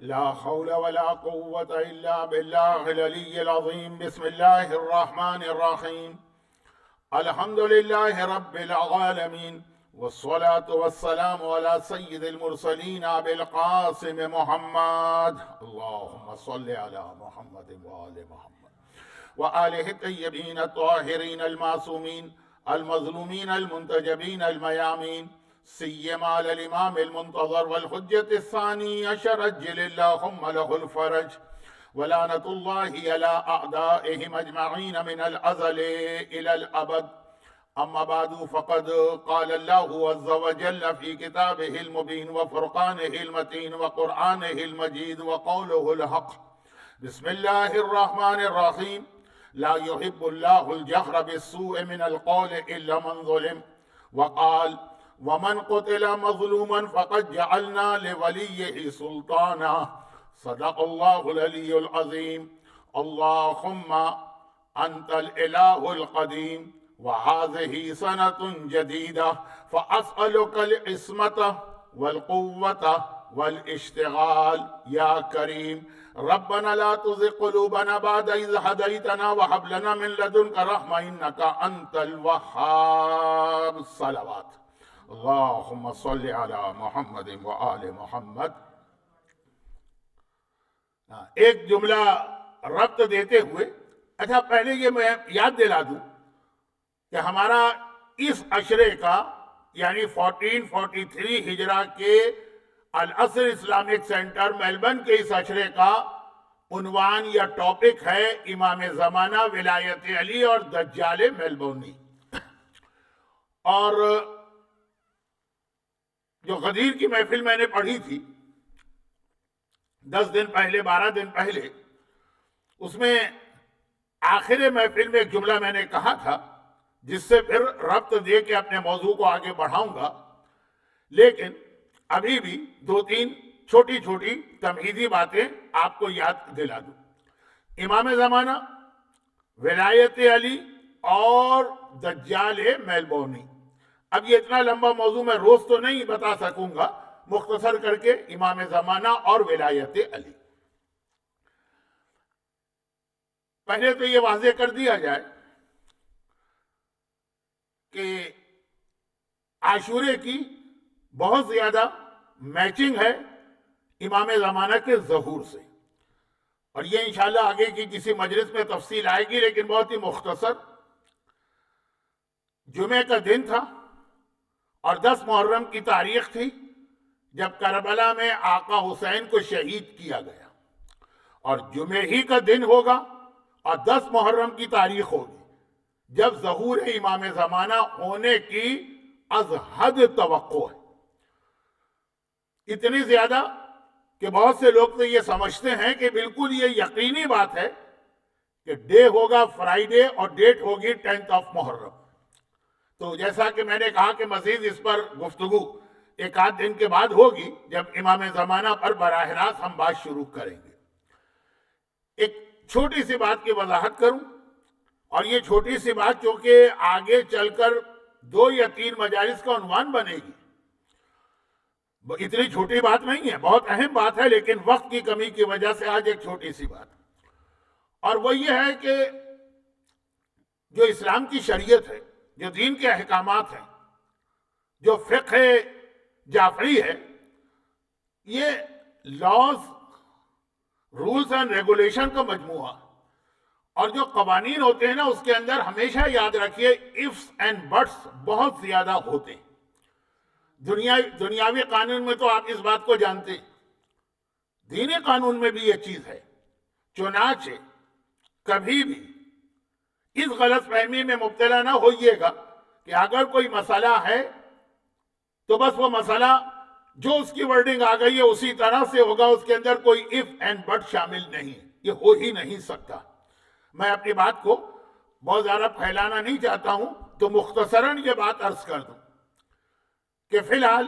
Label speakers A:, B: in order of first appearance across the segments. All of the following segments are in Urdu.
A: لا حول ولا قوة إلا بالله العلي العظيم. بسم الله الرحمن الرحيم. الحمد لله رب العالمين، والصلاة والسلام على سيد المرسلين أبي القاسم محمد. اللهم صل على محمد وآل محمد وآله الطيبين الطاهرين المعصومين المظلومين المنتجبين الميامين، سيما على الإمام المنتظر والحجة الثاني عشر عجل اللهم له الفرج، ولعنة الله على أعدائهم أجمعين من الأزل إلى الأبد. أما بعد، فقد قال الله عز وجل في كتابه المبين وفرقانه المتين وقرآنه المجيد وقوله الحق: بسم الله الرحمن الرحيم. لا يحب الله الجهر بالسوء من القول إلا من ظلم. وقال: ومن قتل مظلوما فقد جعلنا لوليه سلطانا. صدق الله العلي العظيم. اللهم أنت الإله القديم، وهذه سنة جديدة، فأسألك العصمة والقوة والاشتغال يا كريم. ربنا لا تزغ قلوبنا بعد إذ هديتنا وهب لنا من لدنك رحمة إنك أنت الوهاب. الصلوات. اللهم صل على محمد وآل محمد. ایک جملہ ربط دیتے ہوئے، اچھا پہلے یہ میں یاد دلا دوں کہ ہمارا اس عشرے کا یعنی 1443 ہجرہ کے العصر اسلامک سینٹر میلبرن کے اس عشرے کا عنوان یا ٹاپک ہے امام زمانہ ولایت علی اور دجال میلبورنی. اور جو غدیر کی محفل میں نے پڑھی تھی 10 دن پہلے 12 دن پہلے، اس میں آخر محفل میں ایک جملہ میں نے کہا تھا جس سے پھر ربط دے کے اپنے موضوع کو آگے بڑھاؤں گا، لیکن ابھی بھی 2-3 چھوٹی چھوٹی تمہیدی باتیں آپ کو یاد دلا دوں. امام زمانہ، ولایت علی اور دجال میلبورنی. اب یہ اتنا لمبا موضوع میں روز تو نہیں بتا سکوں گا، مختصر کر کے امام زمانہ اور ولایت علی. پہلے تو یہ واضح کر دیا جائے کہ عاشورے کی بہت زیادہ میچنگ ہے امام زمانہ کے ظہور سے، اور یہ انشاءاللہ آگے کی کسی مجلس میں تفصیل آئے گی، لیکن بہت ہی مختصر. جمعے کا دن تھا اور 10 محرم کی تاریخ تھی جب کربلا میں آقا حسین کو شہید کیا گیا، اور جمعے ہی کا دن ہوگا اور 10 محرم کی تاریخ ہوگی جب ظہور امام زمانہ ہونے کی از حد توقع ہے. اتنی زیادہ کہ بہت سے لوگ تو یہ سمجھتے ہیں کہ بالکل یہ یقینی بات ہے کہ ڈے ہوگا فرائیڈے اور ڈیٹ ہوگی 10 محرم. تو جیسا کہ میں نے کہا کہ مزید اس پر گفتگو ایک آدھ دن کے بعد ہوگی جب امام زمانہ پر براہ راست ہم بات شروع کریں گے. ایک چھوٹی سی بات کی وضاحت کروں، اور یہ چھوٹی سی بات چونکہ آگے چل کر 2 یا 3 مجالس کا عنوان بنے گی. اتنی چھوٹی بات نہیں ہے، بہت اہم بات ہے، لیکن وقت کی کمی کی وجہ سے آج ایک چھوٹی سی بات. اور وہ یہ ہے کہ جو اسلام کی شریعت ہے، جو دین کے احکامات ہیں، جو فقہ جعفری ہے، یہ لاز، رولز اینڈ ریگولیشن کا مجموعہ، اور جو قوانین ہوتے ہیں نا اس کے اندر ہمیشہ یاد رکھیے ifs اینڈ buts بہت زیادہ ہوتے ہیں. دنیاوی قانون میں تو آپ اس بات کو جانتے ہیں، دینی قانون میں بھی یہ چیز ہے. چنانچہ کبھی بھی اس غلط فہمی میں مبتلا نہ ہوئیے گا کہ اگر کوئی مسئلہ ہے تو بس وہ مسئلہ جو اس کی ورڈنگ آ گئی ہے اسی طرح سے ہوگا، اس کے اندر کوئی if and but شامل نہیں. یہ ہو ہی نہیں سکتا. میں اپنی بات کو بہت زیادہ پھیلانا نہیں چاہتا ہوں، تو مختصراً یہ بات عرض کر دوں کہ فی الحال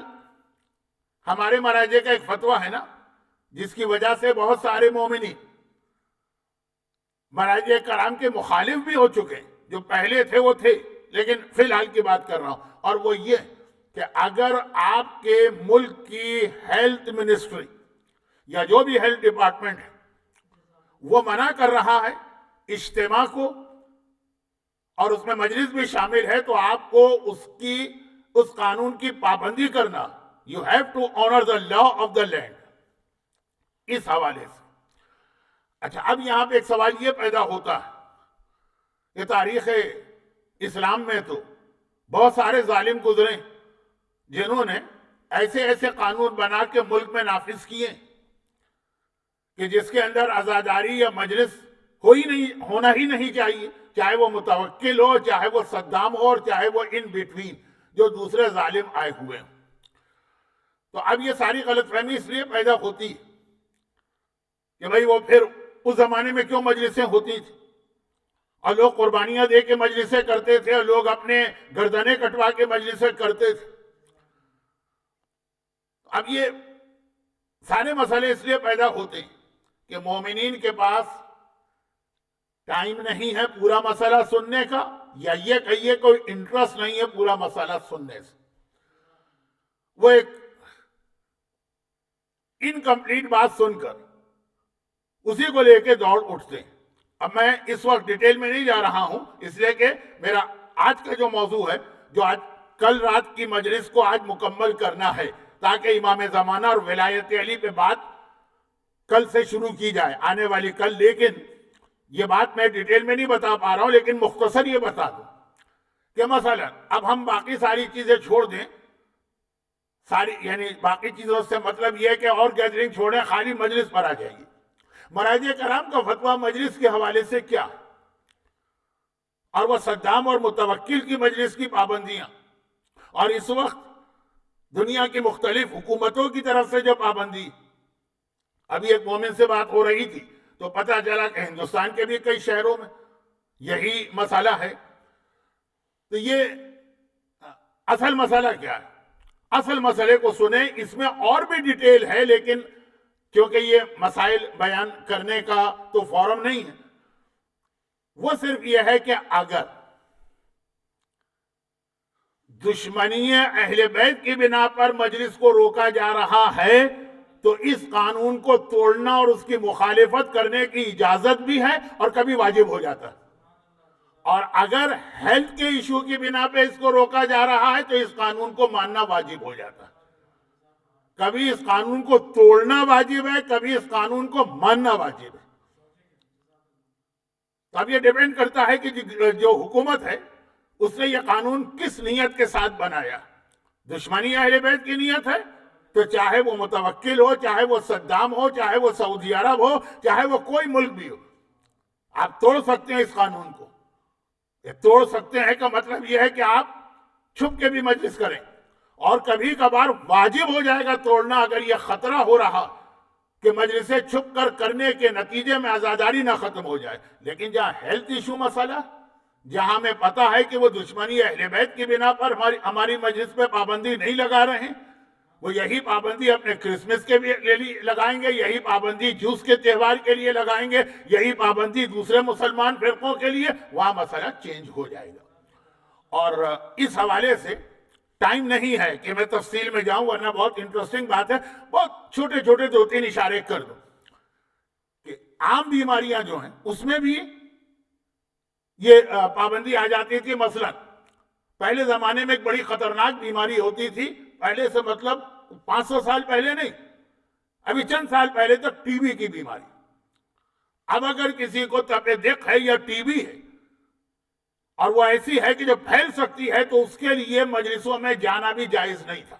A: ہمارے مراجع کا ایک فتویٰ ہے نا جس کی وجہ سے بہت سارے مومنین مراجع کرام کے مخالف بھی ہو چکے، جو پہلے تھے وہ تھے، لیکن فی الحال کی بات کر رہا ہوں. اور وہ یہ کہ اگر آپ کے ملک کی ہیلتھ منسٹری یا جو بھی ہیلتھ ڈپارٹمنٹ ہے وہ منع کر رہا ہے اجتماع کو اور اس میں مجلس بھی شامل ہے، تو آپ کو اس قانون کی پابندی کرنا، you have to honour the law of the land, اس حوالے سے۔ اچھا، اب یہاں پہ ایک سوال یہ پیدا ہوتا ہے کہ تاریخ اسلام میں تو بہت سارے ظالم گزرے جنہوں نے ایسے ایسے قانون بنا کے ملک میں نافذ کیے کہ جس کے اندر عزاداری یا مجلس ہونا ہی نہیں چاہیے، چاہے وہ متوکل ہو، چاہے وہ صدام ہو، اور چاہے وہ ان بٹوین جو دوسرے ظالم آئے ہوئے ہیں۔ تو اب یہ ساری غلط فہمی اس لیے پیدا ہوتی کہ بھائی وہ پھر اس زمانے میں کیوں مجلسیں ہوتی تھی اور لوگ قربانیاں دے کے مجلسیں کرتے تھے اور لوگ اپنے گردنیں کٹوا کے مجلسیں کرتے تھے۔ اب یہ سارے مسئلے اس لیے پیدا ہوتے ہیں کہ مومنین کے پاس ٹائم نہیں ہے پورا مسئلہ سننے کا، یا یہ کہیے کوئی انٹرسٹ نہیں ہے پورا مسئلہ سننے سے، وہ ایک انکمپلیٹ بات سن کر اسی کو لے کے دوڑ اٹھتے ہیں۔ اب میں اس وقت ڈیٹیل میں نہیں جا رہا ہوں، اس لیے کہ میرا آج کا جو موضوع ہے، جو آج کل رات کی مجلس کو آج مکمل کرنا ہے تاکہ امام زمانہ اور ولایت علی پہ بات کل سے شروع کی جائے، آنے والی کل۔ لیکن یہ بات میں ڈیٹیل میں نہیں بتا پا رہا ہوں، لیکن مختصر یہ بتا دوں کہ مثلا اب ہم باقی ساری چیزیں چھوڑ دیں، یعنی باقی چیزوں سے مطلب یہ ہے کہ اور گیدرنگ چھوڑیں، خالی مجلس پر آ جائیے۔ مراجع کرام کا فتویٰ مجلس کے حوالے سے کیا، اور وہ صدام اور متوکل کی مجلس کی پابندیاں، اور اس وقت دنیا کی مختلف حکومتوں کی طرف سے جو پابندی، ابھی ایک مومن سے بات ہو رہی تھی تو پتہ چلا کہ ہندوستان کے بھی کئی شہروں میں یہی مسئلہ ہے۔ تو یہ اصل مسئلہ کیا ہے؟ اصل مسئلے کو سنیں، اس میں اور بھی ڈیٹیل ہے، لیکن کیونکہ یہ مسائل بیان کرنے کا تو فورم نہیں ہے، وہ صرف یہ ہے کہ اگر دشمنی اہل بیت کی بنا پر مجلس کو روکا جا رہا ہے تو اس قانون کو توڑنا اور اس کی مخالفت کرنے کی اجازت بھی ہے اور کبھی واجب ہو جاتا ہے، اور اگر ہیلتھ کے ایشو کی بنا پہ اس کو روکا جا رہا ہے تو اس قانون کو ماننا واجب ہو جاتا ہے۔ کبھی اس قانون کو توڑنا واجب ہے، کبھی اس قانون کو ماننا واجب ہے۔ اب یہ ڈیپینڈ کرتا ہے کہ جو حکومت ہے اس نے یہ قانون کس نیت کے ساتھ بنایا۔ دشمنی اہل بیت کی نیت ہے تو چاہے وہ متوکل ہو، چاہے وہ صدام ہو، چاہے وہ سعودی عرب ہو، چاہے وہ کوئی ملک بھی ہو، آپ توڑ سکتے ہیں اس قانون کو۔ یہ توڑ سکتے ہیں کا مطلب یہ ہے کہ آپ چھپ کے بھی مجلس کریں، اور کبھی کبھار واجب ہو جائے گا توڑنا اگر یہ خطرہ ہو رہا کہ مجلسیں چھپ کر کرنے کے نتیجے میں عزاداری نہ ختم ہو جائے۔ لیکن جہاں ہیلتھ ایشو مسئلہ، جہاں میں پتا ہے کہ وہ دشمنی اہل بیت کی بنا پر ہماری مجلس پہ پابندی نہیں لگا رہے ہیں، وہ یہی پابندی اپنے کرسمس کے لیے لگائیں گے، یہی پابندی جوس کے تہوار کے لیے لگائیں گے، یہی پابندی دوسرے مسلمان فرقوں کے لیے، وہاں مسئلہ چینج ہو جائے گا۔ اور اس حوالے سے ٹائم نہیں ہے کہ میں تفصیل میں جاؤں، ورنہ بہت انٹرسٹنگ بات ہے، بہت چھوٹے چھوٹے 2-3 اشارے کر دوں کہ عام بیماریاں جو ہیں اس میں بھی یہ پابندی آ جاتی تھی۔ مثلا پہلے زمانے میں ایک بڑی خطرناک بیماری ہوتی تھی، پہلے سے مطلب 500 سال پہلے نہیں، ابھی چند سال پہلے تک ٹی بی کی بیماری۔ اب اگر کسی کو تپ دق ہے یا ٹی بی ہے اور وہ ایسی ہے کہ جو پھیل سکتی ہے تو اس کے لیے مجلسوں میں جانا بھی جائز نہیں تھا۔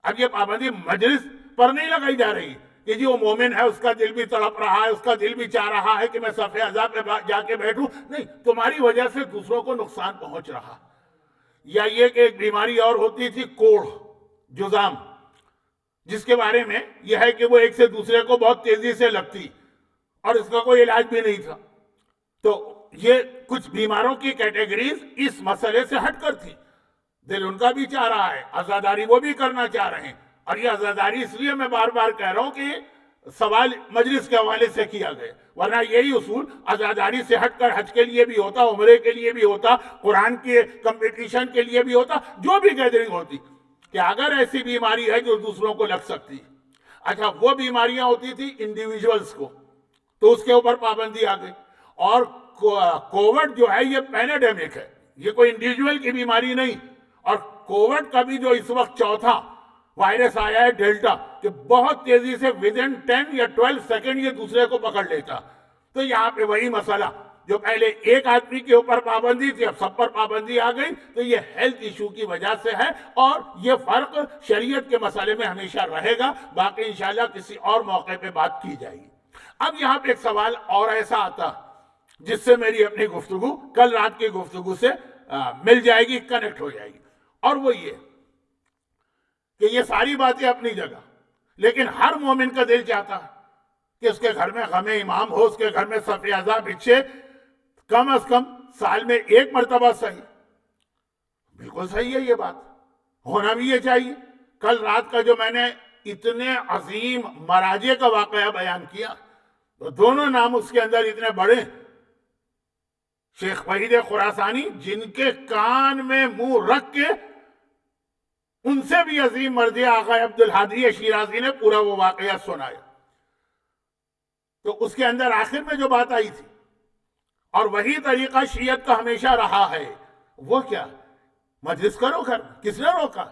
A: اب یہ پابندی مجلس پر نہیں لگائی جا رہی کہ جی وہ مومن ہے، اس کا دل بھی تڑپ رہا ہے، اس کا دل بھی چاہ رہا ہے کہ میں صف اعضاء پہ جا کے بیٹھوں، نہیں، تمہاری وجہ سے دوسروں کو نقصان پہنچ رہا۔ یا یہ کہ ایک بیماری اور ہوتی تھی، کوڑ، جزام، جس کے بارے میں یہ ہے کہ وہ ایک سے دوسرے کو بہت تیزی سے لگتی اور اس کا کوئی علاج بھی نہیں تھا۔ تو یہ کچھ بیماروں کی کیٹیگریز اس مسئلے سے ہٹ کر تھی، دل ان کا بھی چاہ رہا ہے، عزاداری وہ بھی کرنا چاہ رہے ہیں، اور یہ عزاداری اس لیے میں بار بار کہہ رہا ہوں کہ سوال مجلس کے حوالے سے کیا گیا، ورنہ یہی اصول عزاداری سے ہٹ کر حج کے لیے بھی ہوتا، عمرے کے لیے بھی ہوتا، قرآن کے کمپٹیشن کے لیے بھی ہوتا، جو بھی گیدرنگ ہوتی، کہ اگر ایسی بیماری ہے جو دوسروں کو لگ سکتی ہے، اچھا وہ بیماریاں ہوتی تھی انڈیویجولز کو تو اس کے اوپر پابندی آ گئی. اور کووڈ جو ہے یہ پینیڈیمک ہے, یہ کوئی انڈیویجول کی بیماری نہیں. اور کووڈ کا بھی جو اس وقت چوتھا وائرس آیا ہے ڈیلٹا, کہ بہت تیزی سے ودن 10 یا 12 سیکنڈ یہ دوسرے کو پکڑ لیتا. تو یہاں پہ وہی مسئلہ جو پہلے ایک آدمی کے اوپر پابندی تھی اب سب پر پابندی آ گئی. تو یہ ہیلتھ ایشو کی وجہ سے ہے اور یہ فرق شریعت کے مسئلے میں ہمیشہ رہے گا. باقی انشاءاللہ کسی اور موقع پہ بات کی جائے گی. اب یہاں پہ ایک سوال اور ایسا آتا جس سے میری اپنی گفتگو کل رات کی گفتگو سے مل جائے گی, کنیکٹ ہو جائے گی, اور وہ یہ کہ یہ ساری باتیں اپنی جگہ, لیکن ہر مومن کا دل چاہتا ہے کہ اس کے گھر میں غم امام ہو, اس کے گھر میں صف اعضا بچھے کم از کم سال میں ایک مرتبہ صحیح. بالکل صحیح ہے, یہ بات ہونا بھی یہ چاہیے. کل رات کا جو میں نے اتنے عظیم مراجع کا واقعہ بیان کیا, تو دونوں نام اس کے اندر اتنے بڑے, شیخ وحید خراسانی جن کے کان میں منہ رکھ کے ان سے بھی عظیم مرضی آقا عبدالحادی شیرازی نے پورا وہ واقعہ سنایا. تو اس کے اندر آخر میں جو بات آئی تھی, اور وہی طریقہ شیعت کا ہمیشہ رہا ہے, وہ کیا, مجلس کرو گھر. کس نے روکا؟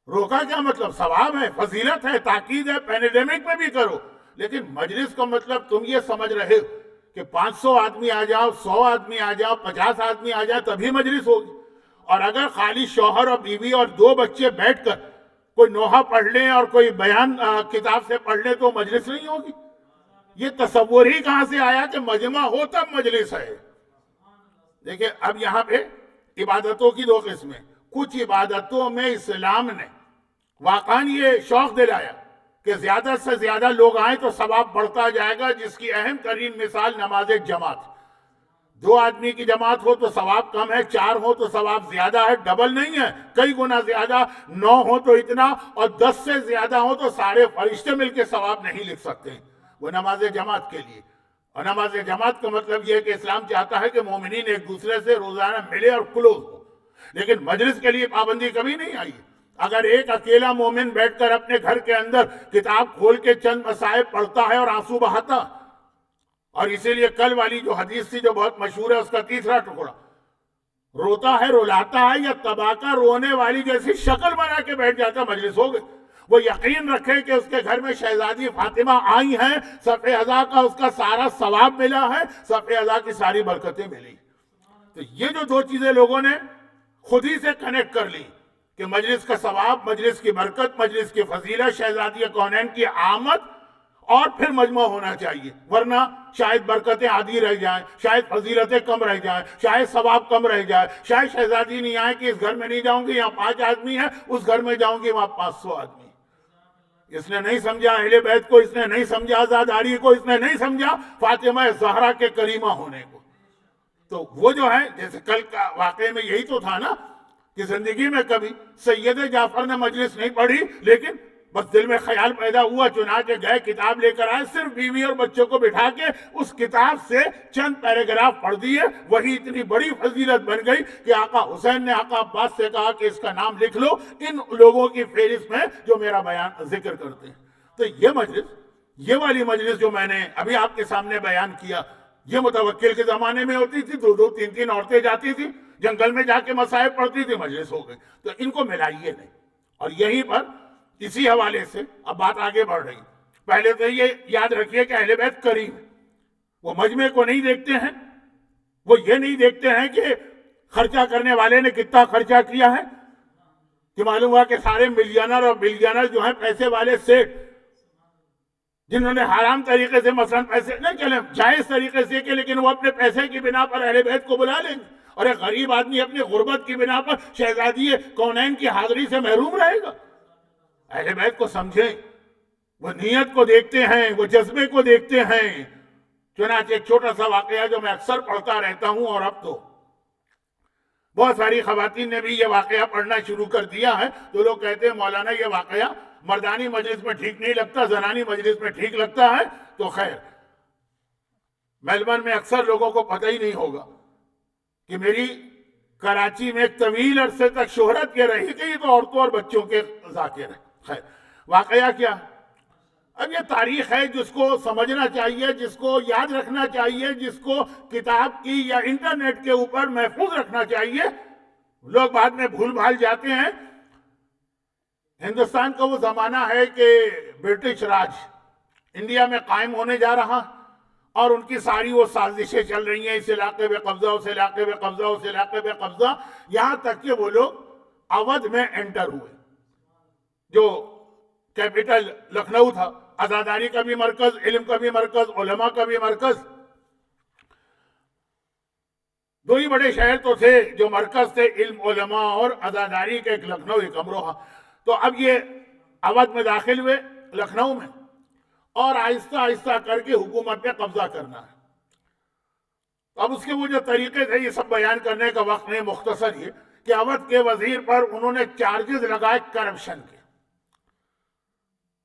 A: روکا کیا مطلب؟ ثواب ہے, فضیلت ہے, تاکید ہے, پینیڈیمک میں بھی کرو. لیکن مجلس کا مطلب تم یہ سمجھ رہے ہو کہ 500 آدمی آ جاؤ, 100 آدمی آ جاؤ, 50 آدمی آ جاؤ تبھی مجلس ہوگی. اور اگر خالی شوہر اور بیوی اور 2 بچے بیٹھ کر کوئی نوحہ پڑھ لیں اور کوئی بیان کتاب سے پڑھ لیں تو مجلس نہیں ہوگی. یہ تصور ہی کہاں سے آیا کہ مجمع ہو تب مجلس ہے؟ دیکھیں اب یہاں پہ عبادتوں کی 2 قسمیں. کچھ عبادتوں میں اسلام نے واقعاً یہ شوق دلایا کہ زیادہ سے زیادہ لوگ آئیں تو ثواب بڑھتا جائے گا, جس کی اہم ترین مثال نماز جماعت. 2 آدمی کی جماعت ہو تو ثواب کم ہے, 4 ہو تو ثواب زیادہ ہے, ڈبل نہیں ہے, کئی گنا زیادہ. 9 ہو تو اتنا, اور 10 سے زیادہ ہو تو سارے فرشتے مل کے ثواب نہیں لکھ سکتے. وہ نماز جماعت کے لیے. اور نماز جماعت کا مطلب یہ ہے کہ اسلام چاہتا ہے کہ مومنین ایک دوسرے سے روزانہ ملے اور کلوز ہو. لیکن مجلس کے لیے پابندی کبھی نہیں آئی. اگر ایک اکیلا مومن بیٹھ کر اپنے گھر کے اندر کتاب کھول کے چند مصائب پڑھتا ہے اور آنسو بہاتا, اور اسی لیے کل والی جو حدیث تھی جو بہت مشہور ہے اس کا تیسرا ٹکڑا, روتا ہے, رلاتا ہے, یا تباکہ رونے والی جیسی شکل بنا کے بیٹھ جاتا, مجلس ہو گئی. وہ یقین رکھے کہ اس کے گھر میں شہزادی فاطمہ آئی ہیں, صف اعضا کا اس کا سارا ثواب ملا ہے, صف اعضا کی ساری برکتیں ملی. تو یہ جو 2 چیزیں لوگوں نے خود ہی سے کنیکٹ کر لی کہ مجلس کا ثواب, مجلس کی برکت, مجلس کی فضیلت, شہزادی کونین کی آمد, اور پھر مجمع ہونا چاہیے. ورنہ شاید برکتیں آدھی رہ جائیں, شاید فضیلتیں کم رہ جائیں, شاید ثواب کم رہ جائے, شاید شہزادی نہیں آئے کہ اس گھر میں نہیں جاؤں گی, یہاں 5 آدمی ہیں, اس گھر میں جاؤں گی وہاں 500 آدمی. اس نے نہیں سمجھا اہل بیت کو, اس نے نہیں سمجھا عزاداری کو, اس نے نہیں سمجھا فاطمہ زہرا کے کریمہ ہونے کو. تو وہ جو ہے, جیسے کل کا واقعے میں یہی تو تھا نا کہ زندگی میں کبھی سید جعفر نے مجلس نہیں پڑھی, لیکن بس دل میں خیال پیدا ہوا, چنانچہ گئے کتاب لے کر آئے, صرف بیوی اور بچوں کو بٹھا کے اس کتاب سے چند پیراگراف پڑھ دیے. وہی اتنی بڑی فضیلت بن گئی کہ آقا حسین نے آقا عباس سے کہا کہ اس کا نام لکھ لو ان لوگوں کی فہرست میں جو میرا بیان ذکر کرتے ہیں. تو یہ مجلس, یہ والی مجلس جو میں نے ابھی آپ کے سامنے بیان کیا, یہ متوکل کے زمانے میں ہوتی تھی. 2 3 عورتیں جاتی تھی جنگل میں جا کے مصائب پڑھتی تھی, مجلس ہو گئی. تو ان کو ملائیے نہیں. اور یہیں پر اسی حوالے سے اب بات آگے بڑھ رہی. پہلے تو یہ یاد رکھیے کہ اہل بیت کریم, وہ مجمع کو نہیں دیکھتے ہیں, وہ یہ نہیں دیکھتے ہیں کہ خرچہ کرنے والے نے کتنا خرچہ کیا ہے, کہ معلوم ہوا کہ سارے ملینر اور بلینر جو ہیں پیسے والے سیٹ, جنہوں نے حرام طریقے سے مثلا پیسے نہیں چلے جائز طریقے سے کہ, لیکن وہ اپنے پیسے کی بنا پر اہل بیت کو بلا لیں گے, اور ایک غریب آدمی اپنی غربت کی بنا پر شہزادی کونین کی حاضری سے محروم رہے گا. اہل بیت کو سمجھیں, وہ نیت کو دیکھتے ہیں, وہ جذبے کو دیکھتے ہیں. چنانچہ ایک چھوٹا سا واقعہ جو میں اکثر پڑھتا رہتا ہوں, اور اب تو بہت ساری خواتین نے بھی یہ واقعہ پڑھنا شروع کر دیا ہے. تو لوگ کہتے ہیں مولانا یہ واقعہ مردانی مجلس میں ٹھیک نہیں لگتا, زنانی مجلس میں ٹھیک لگتا ہے. تو خیر, میلبرن میں اکثر لوگوں کو پتہ ہی نہیں ہوگا کہ میری کراچی میں ایک طویل عرصے تک شہرت یہ رہی کہ یہ تو عورتوں اور بچوں کے ذاکر ہے. خیر, واقعہ کیا, اب یہ تاریخ ہے جس کو سمجھنا چاہیے، جس کو یاد رکھنا چاہیے، جس کو کتاب کی یا انٹرنیٹ کے اوپر محفوظ رکھنا چاہیے. لوگ بعد میں بھول بھال جاتے ہیں. ہندوستان کا وہ زمانہ ہے کہ برٹش راج انڈیا میں قائم ہونے جا رہا، اور ان کی ساری وہ سازشیں چل رہی ہیں، اس علاقے پہ قبضہ، اس علاقے پہ قبضہ، اس علاقے پہ قبضہ، یہاں تک کہ وہ لوگ اودھ میں انٹر ہوئے، جو کیپٹل لکھنؤ تھا، عزاداری کا بھی مرکز، علم کا بھی مرکز، علماء کا بھی مرکز. دو ہی بڑے شہر تو تھے جو مرکز تھے، علم، علماء اور عزاداری کے، ایک لکھنؤ ایک امروہہ. تو اب یہ اودھ میں داخل ہوئے، لکھنؤ میں، اور آہستہ آہستہ کر کے حکومت پہ قبضہ کرنا ہے. اب اس کے وہ جو طریقے تھے یہ سب بیان کرنے کا وقت نہیں، مختصر یہ کہ اودھ کے وزیر پر انہوں نے چارجز لگائے کرپشن کے،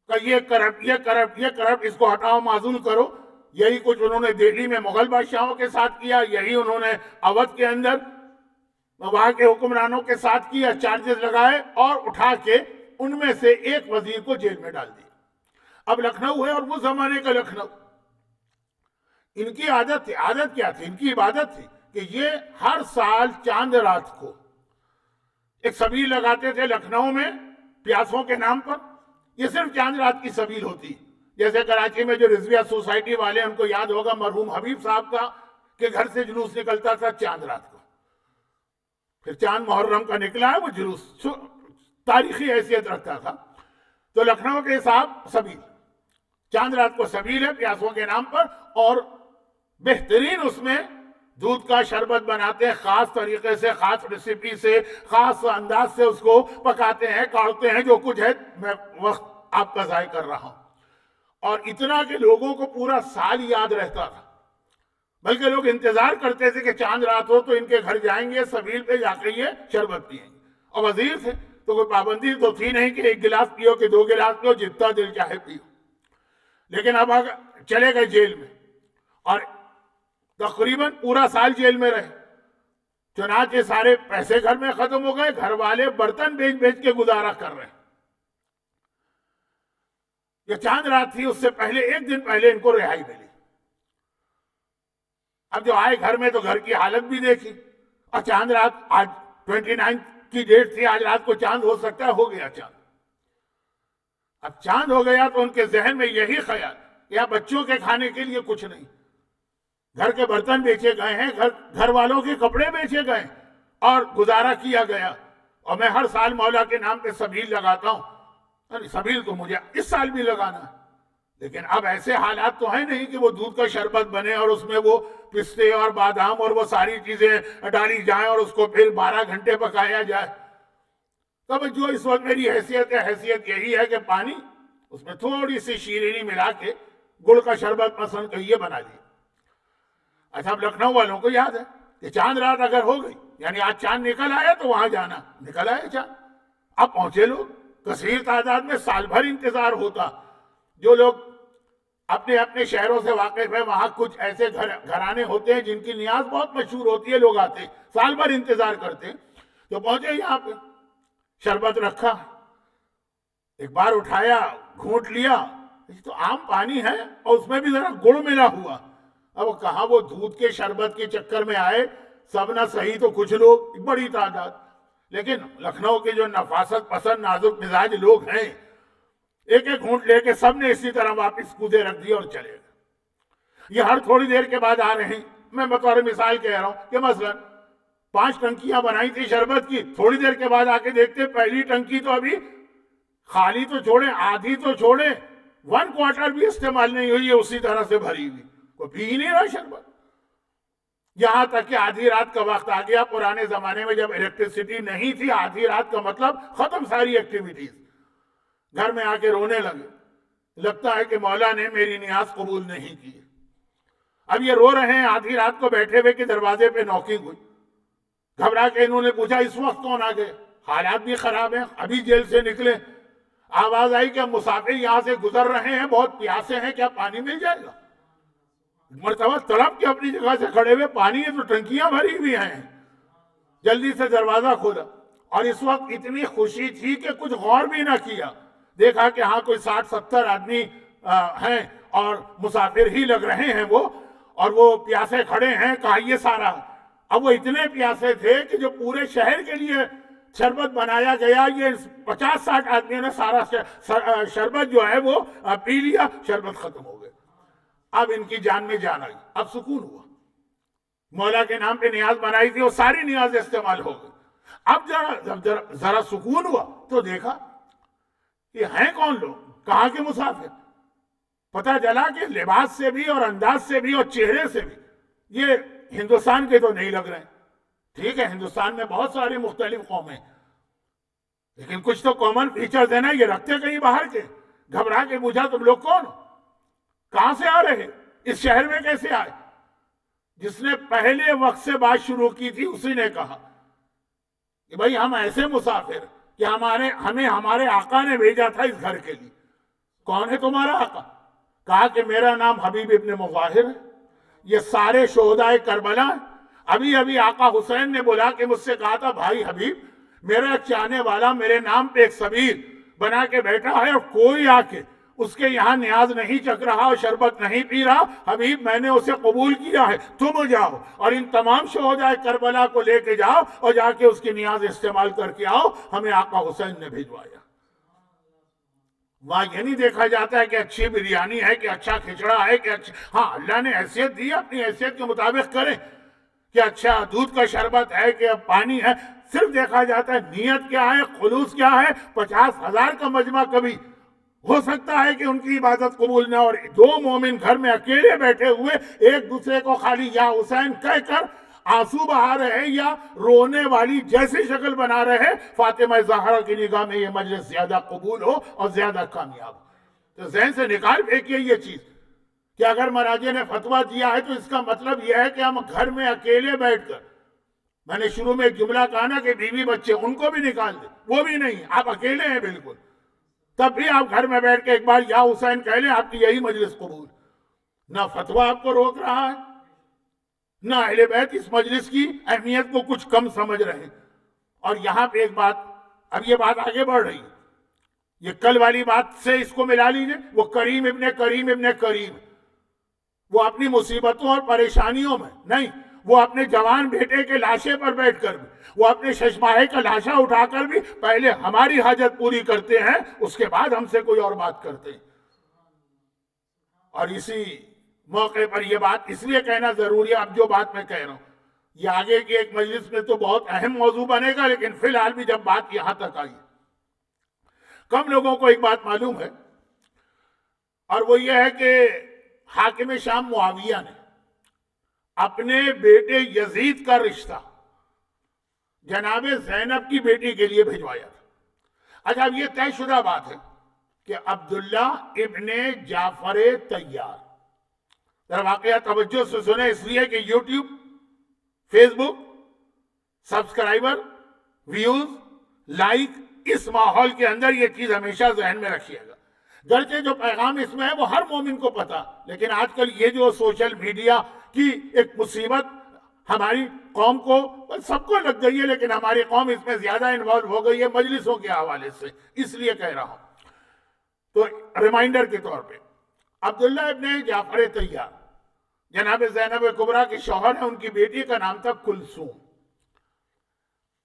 A: کہ یہ کرپٹ، اس کو ہٹاؤ، معزول کرو. یہی کچھ انہوں نے دہلی میں مغل بادشاہوں کے ساتھ کیا، یہی انہوں نے اودھ کے اندر وہاں کے حکمرانوں کے ساتھ کیا. چارجز لگائے اور اٹھا کے ان میں سے ایک وزیر کو جیل میں ڈال دیا. اب لکھنؤ ہے اور وہ زمانے کا لکھنؤ. ان کی عادت تھی، عادت کیا تھی؟ ان کی عبادت تھی کہ یہ ہر سال چاند رات کو ایک سبیل لگاتے تھے لکھنؤ میں پیاسوں کے نام پر. یہ صرف چاند رات کی سبیل ہوتی. جیسے کراچی میں جو رضویہ سوسائٹی والے، ان کو یاد ہوگا مرحوم حبیب صاحب کا، کہ گھر سے جلوس نکلتا تھا چاند رات کو. پھر چاند محرم کا نکلا ہے وہ جلوس، تاریخی حیثیت رکھتا تھا. تو لکھنؤ کے حساب سبیل، چاند رات کو سبیل ہے پیاسوں کے نام پر. اور بہترین اس میں دودھ کا شربت بناتے ہیں، خاص طریقے سے، خاص ریسیپی سے، خاص انداز سے اس کو پکاتے ہیں، کاٹتے ہیں. جو کچھ ہے میں وقت آپ کا ضائع کر رہا ہوں. اور اتنا کہ لوگوں کو پورا سال یاد رہتا تھا، بلکہ لوگ انتظار کرتے تھے کہ چاند رات ہو تو ان کے گھر جائیں گے، سبیل پہ جا کے یہ شربت پیئیں گے. اور وزیر تھے تو کوئی پابندی تو تھی نہیں کہ ایک گلاس پیو کہ دو گلاس پیو، جتنا دل چاہے پیو. لیکن اب چلے گئے جیل میں اور تقریباً پورا سال جیل میں رہے. چنانچہ سارے پیسے گھر میں ختم ہو گئے، گھر والے برتن بیچ بیچ کے گزارا کر رہے. یہ چاند رات تھی، اس سے پہلے ایک دن پہلے ان کو رہائی ملی. اب جو آئے گھر میں تو گھر کی حالت بھی دیکھی. اور چاند رات، آج 29 کی ڈیٹ تھی، آج رات کو چاند ہو سکتا ہے، ہو گیا چاند. اب چاند ہو گیا تو ان کے ذہن میں یہی خیال کہ اب بچوں کے کھانے کے لیے کچھ نہیں، گھر کے برتن بیچے گئے ہیں، گھر والوں کے کپڑے بیچے گئے اور گزارا کیا گیا. اور میں ہر سال مولا کے نام پہ سبیل لگاتا ہوں، سبیل تو مجھے اس سال بھی لگانا ہے. لیکن اب ایسے حالات تو ہیں نہیں کہ وہ دودھ کا شربت بنے اور اس میں وہ پستے اور بادام اور وہ ساری چیزیں ڈالی جائیں اور اس کو پھر 12 گھنٹے پکایا جائے. تب جو اس وقت میری حیثیت ہے، حیثیت یہی ہے کہ پانی، اس میں تھوڑی سی شیرینی ملا کے گڑ کا شربت پسند کر یہ بنا لیا. اچھا، اب لکھنؤ والوں کو یاد ہے کہ چاند رات اگر ہو گئی، یعنی آج چاند نکل آیا تو وہاں جانا، نکل آیا چاند. اب پہنچے لوگ کثیر تعداد میں، سال بھر انتظار ہوتا. جو لوگ اپنے اپنے شہروں سے واقف ہیں، وہاں کچھ ایسے گھرانے ہوتے ہیں جن کی نیاز بہت مشہور ہوتی ہے، لوگ آتے سال بھر انتظار کرتے. تو پہنچے یہاں پہ، شربت رکھا، ایک بار اٹھایا، گھونٹ لیا، تو عام پانی ہے اور اس میں بھی ذرا گڑ ملا ہوا. اب کہاں وہ دودھ کے شربت کے چکر میں آئے، سب نہ صحیح تو کچھ لوگ، ایک بڑی تعداد. لیکن لکھنؤ کے جو نفاست پسند نازک مزاج لوگ ہیں، ایک ایک گھونٹ لے کے سب نے اسی طرح واپس کودے رکھ دیا اور چلے گئے. یہ ہر تھوڑی دیر کے بعد آ رہے ہیں. میں بطور مثال کہہ رہا ہوں کہ مثلا 5 ٹنکیاں بنائی تھی شربت کی، تھوڑی دیر کے بعد آ کے دیکھتے پہلی ٹنکی تو ابھی خالی تو چھوڑیں، آدھی تو چھوڑیں، 1/4 بھی استعمال نہیں ہوئی ہے، اسی طرح سے بھری ہوئی، کوئی پی ہی نہیں رہا شربت. یہاں تک کہ آدھی رات کا وقت آ گیا. پرانے زمانے میں جب الیکٹریسٹی نہیں تھی، آدھی رات کا مطلب ختم ساری ایکٹیویٹیز. گھر میں آ کے رونے لگے، لگتا ہے کہ مولا نے میری نیاز قبول نہیں کی. اب یہ رو رہے ہیں آدھی رات کو بیٹھے ہوئے کہ دروازے پہ نوکنگ ہوئی. گھبرا کے انہوں نے پوچھا اس وقت کون آ گئے؟ حالات بھی خراب ہیں، ابھی جیل سے نکلے. آواز آئی کہ مسافر یہاں سے گزر رہے ہیں، بہت پیاسے ہیں، کیا پانی مل جائے گا؟ مرتبہ تڑپ کے اپنی جگہ سے کھڑے ہوئے، پانی ہے تو ٹنکیاں بھری ہوئی ہیں. جلدی سے دروازہ کھولا اور اس وقت اتنی خوشی تھی کہ کچھ غور بھی نہ کیا. دیکھا کہ ہاں کوئی 60-70 آدمی ہیں اور مسافر ہی لگ رہے ہیں وہ، اور وہ پیاسے کھڑے ہیں، کہا یہ سارا. اب وہ اتنے پیاسے تھے کہ جو پورے شہر کے لیے شربت بنایا گیا، یہ 50-60 آدمیوں نے سارا شربت جو ہے وہ پی لیا، شربت ختم ہو گیا. اب ان کی جان میں جان آئی، اب سکون ہوا. مولا کے نام پہ نیاز بنائی تھی وہ ساری نیاز استعمال ہو گئی. اب ذرا سکون ہوا تو دیکھا کہ ہیں کون لوگ، کہاں کے مسافر. پتہ چلا کہ لباس سے بھی اور انداز سے بھی اور چہرے سے بھی یہ ہندوستان کے تو نہیں لگ رہے ہیں. ٹھیک ہے، ہندوستان میں بہت ساری مختلف قومیں، لیکن کچھ تو کامن فیچرز ہیں نا، یہ رکھتے کہیں باہر کے. گھبرا کے پوچھا تم لوگ کون ہو، کہاں سے آ رہے، اس شہر میں کیسے آئے. جس نے پہلے وقت سے بات شروع کی تھی اسی نے کہا کہ بھائی ہم ایسے مسافر کہ ہمیں ہمارے آقا نے بھیجا تھا اس گھر کے لیے. کون ہے تمہارا آقا؟ کہا کہ میرا نام حبیب ابن مظاہر ہے، یہ سارے شہدائے کربلا ہیں. ابھی آقا حسین نے بلا کے مجھ سے کہا تھا بھائی حبیب، میرا چاہنے والا میرے نام پہ ایک سبیل بنا کے بیٹھا ہے اور کوئی آ کے اس کے یہاں نیاز نہیں چکھ رہا اور شربت نہیں پی رہا. حبیب میں نے اسے قبول کیا ہے، تم جاؤ اور ان تمام شہدائے کربلا کو لے کے جاؤ اور جا کے اس کی نیاز استعمال کر کے آؤ. ہمیں آقا حسین نے بھیجوایا. وہاں یہ نہیں دیکھا جاتا ہے کہ اچھی بریانی ہے کہ اچھا کھچڑا ہے کہ اچھا، ہاں اللہ نے حیثیت دی، اپنی حیثیت کے مطابق کریں کہ اچھا دودھ کا شربت ہے کہ پانی ہے. صرف دیکھا جاتا ہے نیت کیا ہے، خلوص کیا ہے. 50,000 کا مجمع کبھی ہو سکتا ہے کہ ان کی عبادت قبول نہ، اور دو مومن گھر میں اکیلے بیٹھے ہوئے ایک دوسرے کو خالی یا حسین کہہ کر آنسو بہا رہے یا رونے والی جیسی شکل بنا رہے. فاطمہ زہرا کی نگاہ میں یہ مجلس زیادہ قبول ہو اور زیادہ کامیاب ہو. تو ذہن سے نکال پھینکیے یہ چیز کہ اگر مراجع نے فتویٰ دیا ہے تو اس کا مطلب یہ ہے کہ ہم گھر میں اکیلے بیٹھ کر، میں نے شروع میں ایک جملہ کہا نا کہ بیوی بچے ان کو بھی نکال دیں، وہ بھی نہیں، آپ اکیلے ہیں بالکل، تب بھی آپ گھر میں بیٹھ کے ایک بار یا حسین کہہ لیں، آپ کی یہی مجلس قبول. نہ فتویٰ آپ کو روک رہا ہے، نہ اہل بیت اس مجلس کی اہمیت کو کچھ کم سمجھ رہے ہیں. اور یہاں پہ ایک بات، اب یہ بات آگے بڑھ رہی ہے، یہ کل والی بات سے اس کو ملا لیجئے. وہ کریم ابن کریم وہ اپنی مصیبتوں اور پریشانیوں میں نہیں، وہ اپنے جوان بیٹے کے لاشے پر بیٹھ کر بھی، وہ اپنے ششماہے کا لاشا اٹھا کر بھی پہلے ہماری حاجت پوری کرتے ہیں، اس کے بعد ہم سے کوئی اور بات کرتے ہیں. اور اسی موقع پر یہ بات اس لیے کہنا ضروری ہے. اب جو بات میں کہہ رہا ہوں یہ آگے کی ایک مجلس میں تو بہت اہم موضوع بنے گا، لیکن فی الحال بھی جب بات یہاں تک آئی، کم لوگوں کو ایک بات معلوم ہے، اور وہ یہ ہے کہ حاکم شام معاویہ نے اپنے بیٹے یزید کا رشتہ جناب زینب کی بیٹی کے لیے بھیجوایا تھا. اچھا اب یہ طے شدہ بات ہے کہ عبداللہ ابن جعفر طیار، ذرا واقعہ توجہ سے سنیں اس لیے کہ یوٹیوب، فیس بک، سبسکرائبر، ویوز، لائک، اس ماحول کے اندر یہ چیز ہمیشہ ذہن میں رکھیے گا. گرچہ جو پیغام اس میں ہے وہ ہر مومن کو پتا، لیکن آج کل یہ جو سوشل میڈیا کی ایک مصیبت ہماری قوم کو، سب کو لگ گئی ہے، لیکن ہماری قوم اس میں زیادہ انوالو ہو گئی ہے مجلسوں کے حوالے سے، اس لیے کہہ رہا ہوں. تو ریمائنڈر کے طور پہ عبداللہ ابن جعفر طیار جناب زینب کبریٰ کے شوہر ہیں، ان کی بیٹی کا نام تھا کلثوم،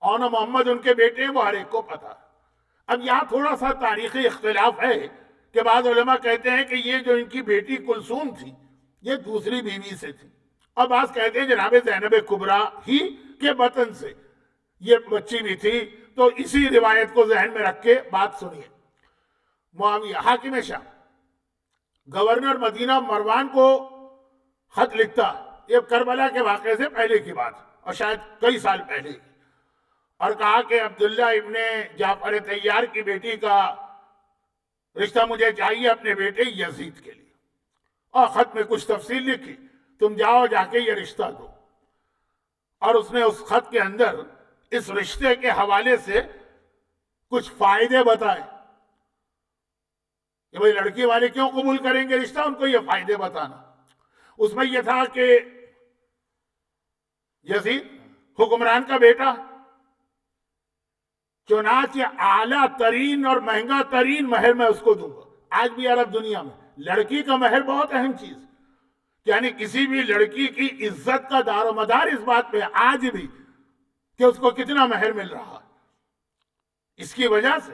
A: اور محمد ان کے بیٹے ہیں، وہ ہر ایک کو پتا. اب یہاں تھوڑا سا تاریخی اختلاف ہے کہ بعض علماء کہتے ہیں کہ یہ جو ان کی بیٹی کلثوم تھی یہ دوسری بیوی سے تھی، اور بعض کہتے ہیں جناب زینب کبریٰ ہی کے بطن سے یہ بچی بھی تھی. تو اسی روایت کو ذہن میں رکھ کے بات سنیے. معاویہ حاکم شام گورنر مدینہ مروان کو خط لکھتا، یہ کربلا کے واقعے سے پہلے کی بات اور شاید کئی سال پہلے، اور کہا کہ عبداللہ ابن جعفر طیار کی بیٹی کا رشتہ مجھے چاہیے اپنے بیٹے یزید کے لیے. اور خط میں کچھ تفصیل لکھی، تم جاؤ جا کے یہ رشتہ دو. اور اس نے اس خط کے اندر اس رشتے کے حوالے سے کچھ فائدے بتائے کہ بھئی لڑکی والے کیوں قبول کریں گے رشتہ، ان کو یہ فائدے بتانا. اس میں یہ تھا کہ یزید حکمران کا بیٹا، چنانچہ اعلیٰ ترین اور مہنگا ترین مہر میں اس کو دوں گا. آج بھی عرب دنیا میں لڑکی کا مہر بہت اہم چیز، یعنی کسی بھی لڑکی کی عزت کا دار و مدار اس بات پہ آج بھی کہ اس کو کتنا مہر مل رہا ہے۔ اس کی وجہ سے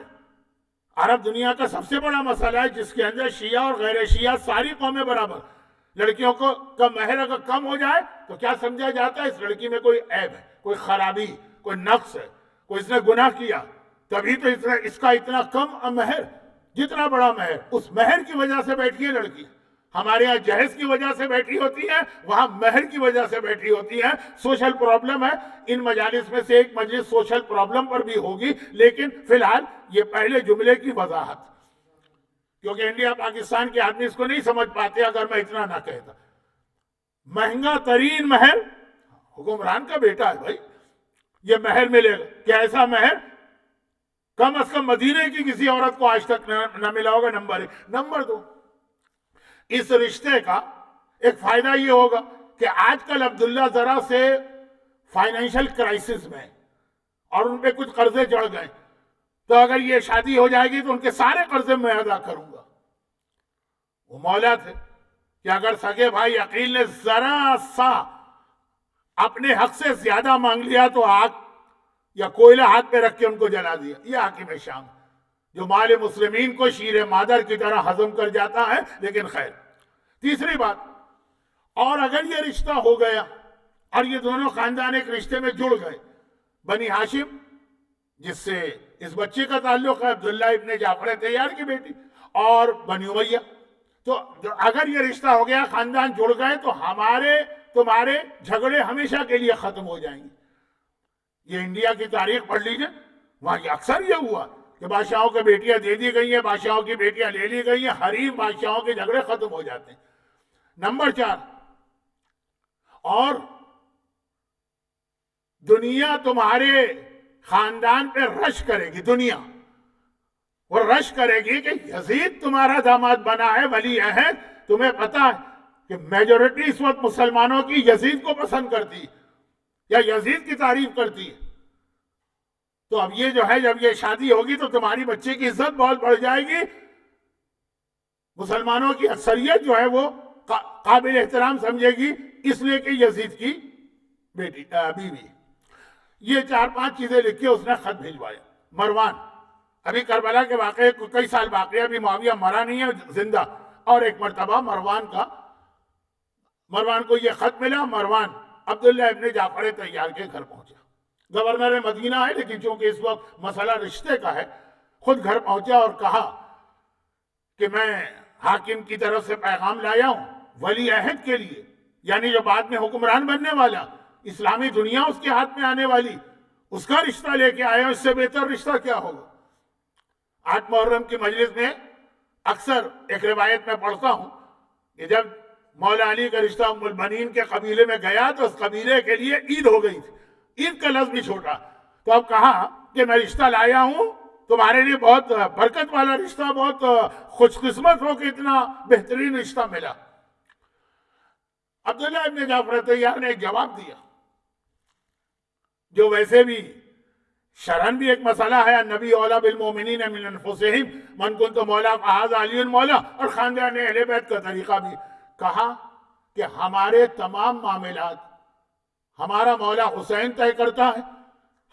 A: عرب دنیا کا سب سے بڑا مسئلہ ہے جس کے اندر شیعہ اور غیر شیعہ ساری قومیں برابر، لڑکیوں کا مہر اگر کم ہو جائے تو کیا سمجھا جاتا ہے؟ اس لڑکی میں کوئی عیب ہے، کوئی خرابی، کوئی نقص ہے، کوئی اس نے گناہ کیا، تبھی تو اس کا اتنا کم مہر۔ جتنا بڑا مہر، اس مہر کی وجہ سے بیٹھی ہے لڑکی۔ ہمارے یہاں جہیز کی وجہ سے بیٹھی ہوتی ہے، وہاں مہر کی وجہ سے بیٹھی ہوتی ہے۔ سوشل پرابلم ہے، ان مجالس میں سے ایک مجلس سوشل پرابلم پر بھی ہوگی، لیکن فی الحال یہ پہلے جملے کی وضاحت، کیونکہ انڈیا پاکستان کے آدمی اس کو نہیں سمجھ پاتے اگر میں اتنا نہ کہتا۔ مہنگا ترین مہر حکمران کا بیٹا ہے بھائی، یہ مہر ملے گا کہ ایسا مہر کم از کم مدینے کی کسی عورت کو آج تک نہ ملا ہوگا۔ نمبر ایک۔ نمبر دو، اس رشتے کا ایک فائدہ یہ ہوگا کہ آج کل عبداللہ ذرا سے فائنینشل کرائسس میں اور ان پہ کچھ قرضے چڑھ گئے، تو اگر یہ شادی ہو جائے گی تو ان کے سارے قرضے میں ادا کروں گا۔ وہ مولا تھے کہ اگر سگے بھائی عقیل نے ذرا سا اپنے حق سے زیادہ مانگ لیا تو آگ یا کوئلہ ہاتھ پہ رکھ کے ان کو جلا دیا۔ یہ حاکم شام جو مال مسلمین کو شیر مادر کی طرح ہضم کر جاتا ہے، لیکن خیر۔ تیسری بات، اور اگر یہ رشتہ ہو گیا اور یہ دونوں خاندان ایک رشتے میں جڑ گئے، بنی ہاشم جس سے اس بچے کا تعلق ہے، عبداللہ ابن جعفر طیار کی بیٹی، اور بنی امیہ، تو اگر یہ رشتہ ہو گیا، خاندان جڑ گئے، تو تمہارے جھگڑے ہمیشہ کے لیے ختم ہو جائیں گے۔ یہ انڈیا کی تاریخ پڑھ لیجئے، وہاں یہ اکثر یہ ہوا کہ بادشاہوں کی بیٹیاں دے دی گئی ہیں، بادشاہوں کی بیٹیاں لے لی گئی ہیں، حریم بادشاہوں کے جھگڑے ختم ہو جاتے ہیں۔ نمبر 4، اور دنیا تمہارے خاندان پہ رش کرے گی، دنیا وہ رش کرے گی کہ یزید تمہارا داماد بنا ہے، ولی عہد۔ تمہیں پتا ہے کہ میجورٹی اس وقت مسلمانوں کی یزید کو پسند کرتی یا یزید کی تعریف کرتی ہے، تو اب یہ جو ہے، جب یہ شادی ہوگی تو تمہاری بچے کی عزت بہت بڑھ جائے گی۔ مسلمانوں کی اکثریت جو ہے وہ قابل احترام سمجھے گی، اس لیے کہ یزید کی بیوی۔ یہ 4-5 چیزیں لکھ کے اس نے خط بھیجوایا۔ مروان، ابھی کربلا کے واقعے کو کئی سال باقی ہے، ابھی معاویہ مرا نہیں ہے، زندہ۔ اور ایک مرتبہ مروان کو یہ خط ملا، مروان عبداللہ ابن جعفر طیار کے گھر پہنچا۔ گورنر مدینہ ہے، لیکن چونکہ اس وقت مسئلہ رشتے کا ہے، خود گھر پہنچا اور کہا کہ میں حاکم کی طرف سے پیغام لایا ہوں ولی عہد کے لیے، یعنی جو بعد میں حکمران بننے والا، اسلامی دنیا اس کے ہاتھ میں آنے والی، اس کا رشتہ لے کے آیا ہوں۔ اس سے بہتر رشتہ کیا ہوگا؟ 8 محرم کی مجلس میں اکثر ایک روایت میں پڑھتا ہوں کہ جب مولا علی کا رشتہ ام البنین کے قبیلے میں گیا تو اس قبیلے کے لیے عید ہو گئی تھی، عید کا لفظ بھی چھوٹا، تو اب کہا کہ میں رشتہ لایا ہوں تمہارے لیے، بہت برکت والا رشتہ، بہت خوش قسمت ہو کہ اتنا بہترین رشتہ ملا۔ عبداللہ ابن جعفر طیار نے ایک جواب دیا جو ویسے بھی شرعاً بھی ایک مسئلہ ہے، النبی اولیٰ بالمؤمنین من انفسہم من کنت مولا فہذا علی مولا، اور خاندان اہل بیت کا طریقہ بھی۔ کہا کہ ہمارے تمام معاملات ہمارا مولا حسین طے کرتا ہے،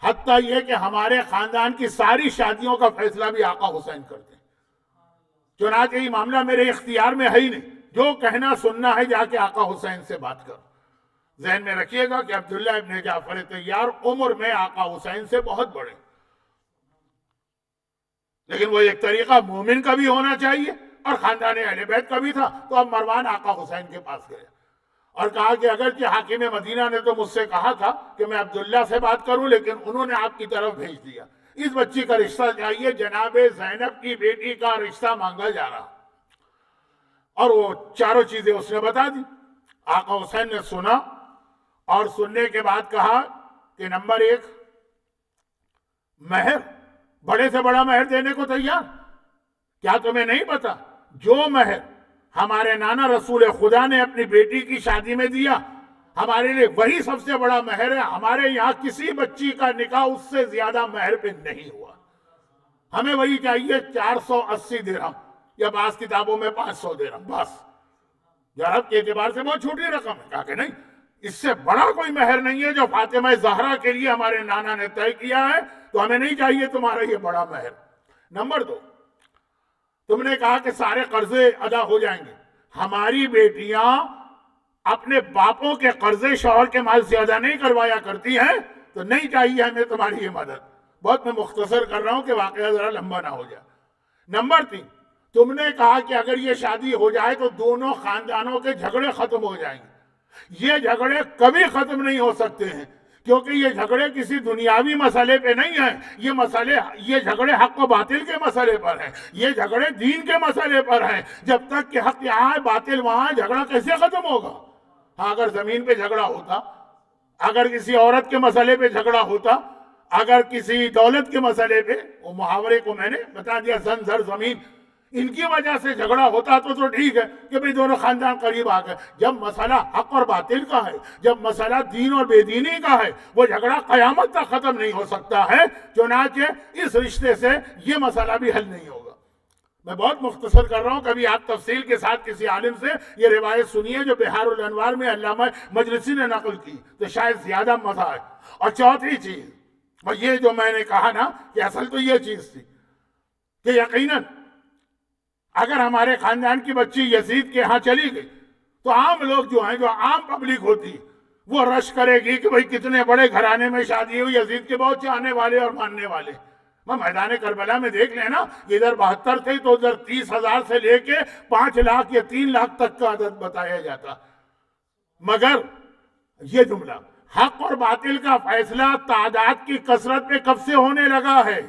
A: حتیٰ یہ کہ ہمارے خاندان کی ساری شادیوں کا فیصلہ بھی آقا حسین کرتے ہیں، چنانچہ یہ معاملہ میرے اختیار میں ہے ہی نہیں، جو کہنا سننا ہے جا کے آقا حسین سے بات کرو۔ ذہن میں رکھیے گا کہ عبداللہ ابن جعفر طیار عمر میں آقا حسین سے بہت بڑے، لیکن وہ ایک طریقہ مومن کا بھی ہونا چاہیے اور خاندان اہل بیت کا بھی تھا۔ تو اب مروان آقا حسین کے پاس گئے اور کہا کہ اگرچہ حاکم مدینہ نے تو مجھ سے کہا تھا کہ میں عبداللہ سے بات کروں، لیکن انہوں نے آپ کی طرف بھیج دیا، اس بچی کا رشتہ چاہیے، جناب زینب کی بیٹی کا رشتہ مانگا جا رہا۔ اور وہ چاروں چیزیں اس نے بتا دی۔ آقا حسین نے سنا اور سننے کے بعد کہا کہ نمبر 1، مہر، بڑے سے بڑا مہر دینے کو تیار۔ کیا تمہیں نہیں پتا جو مہر ہمارے نانا رسول خدا نے اپنی بیٹی کی شادی میں دیا، ہمارے لیے وہی سب سے بڑا مہر ہے۔ ہمارے یہاں کسی بچی کا نکاح اس سے زیادہ مہر پہ نہیں ہوا، ہمیں وہی چاہیے، 480 درہم، یا بعض کتابوں میں 500 درہم بس، جو عرب کے اعتبار سے بہت چھوٹی رقم ہے. کہا کہ نہیں، اس سے بڑا کوئی مہر نہیں ہے جو فاطمہ زہرا کے لیے ہمارے نانا نے طے کیا ہے، تو ہمیں نہیں چاہیے تمہارا یہ بڑا مہر. نمبر 2، تم نے کہا کہ سارے قرضے ادا ہو جائیں گے. ہماری بیٹیاں اپنے باپوں کے قرضے شوہر کے مال سے ادا نہیں کروایا کرتی ہیں، تو نہیں چاہیے ہمیں تمہاری یہ مدد. بہت میں مختصر کر رہا ہوں کہ واقعہ ذرا لمبا نہ ہو جائے. نمبر 3، تم نے کہا کہ اگر یہ شادی ہو جائے تو دونوں خاندانوں کے جھگڑے ختم ہو جائیں گے. یہ جھگڑے کبھی ختم نہیں ہو سکتے ہیں، کیونکہ یہ جھگڑے کسی دنیاوی مسئلے پہ نہیں ہیں. یہ جھگڑے حق و باطل کے مسئلے پر ہیں، یہ جھگڑے دین کے مسئلے پر ہیں. جب تک کہ حق یہاں ہے باطل وہاں ہے، جھگڑا کیسے ختم ہوگا؟ ہاں، اگر زمین پہ جھگڑا ہوتا، اگر کسی عورت کے مسئلے پہ جھگڑا ہوتا، اگر کسی دولت کے مسئلے پہ، وہ محاورے کو میں نے بتا دیا، زن زر زمین، ان کی وجہ سے جھگڑا ہوتا تو ٹھیک ہے کہ بھئی دونوں خاندان قریب آ گئے. جب مسئلہ حق اور باطل کا ہے، جب مسئلہ دین اور بے دینی کا ہے، وہ جھگڑا قیامت تک ختم نہیں ہو سکتا ہے. چنانچہ اس رشتے سے یہ مسئلہ بھی حل نہیں ہوگا. میں بہت مختصر کر رہا ہوں، کبھی آپ تفصیل کے ساتھ کسی عالم سے یہ روایت سنیے جو بحار الانوار میں علامہ مجلسی نے نقل کی، تو شاید زیادہ مزہ آئے. اور چوتھی چیز، اور یہ جو میں نے کہا نا کہ اصل تو یہ چیز تھی کہ یقیناً اگر ہمارے خاندان کی بچی یزید کے ہاں چلی گئی تو عام لوگ جو ہیں، جو عام پبلک ہوتی، وہ رش کرے گی کہ بھئی کتنے بڑے گھرانے میں شادی ہوئی، یزید کے بہت چاہنے والے اور ماننے والے. میں میدان کربلا میں دیکھ لینا، ادھر 72 تھے تو ادھر 30,000 سے لے کے 5 لاکھ یا 3 لاکھ تک کا عدد بتایا جاتا. مگر یہ جملہ، حق اور باطل کا فیصلہ تعداد کی کثرت پہ کب سے ہونے لگا ہے؟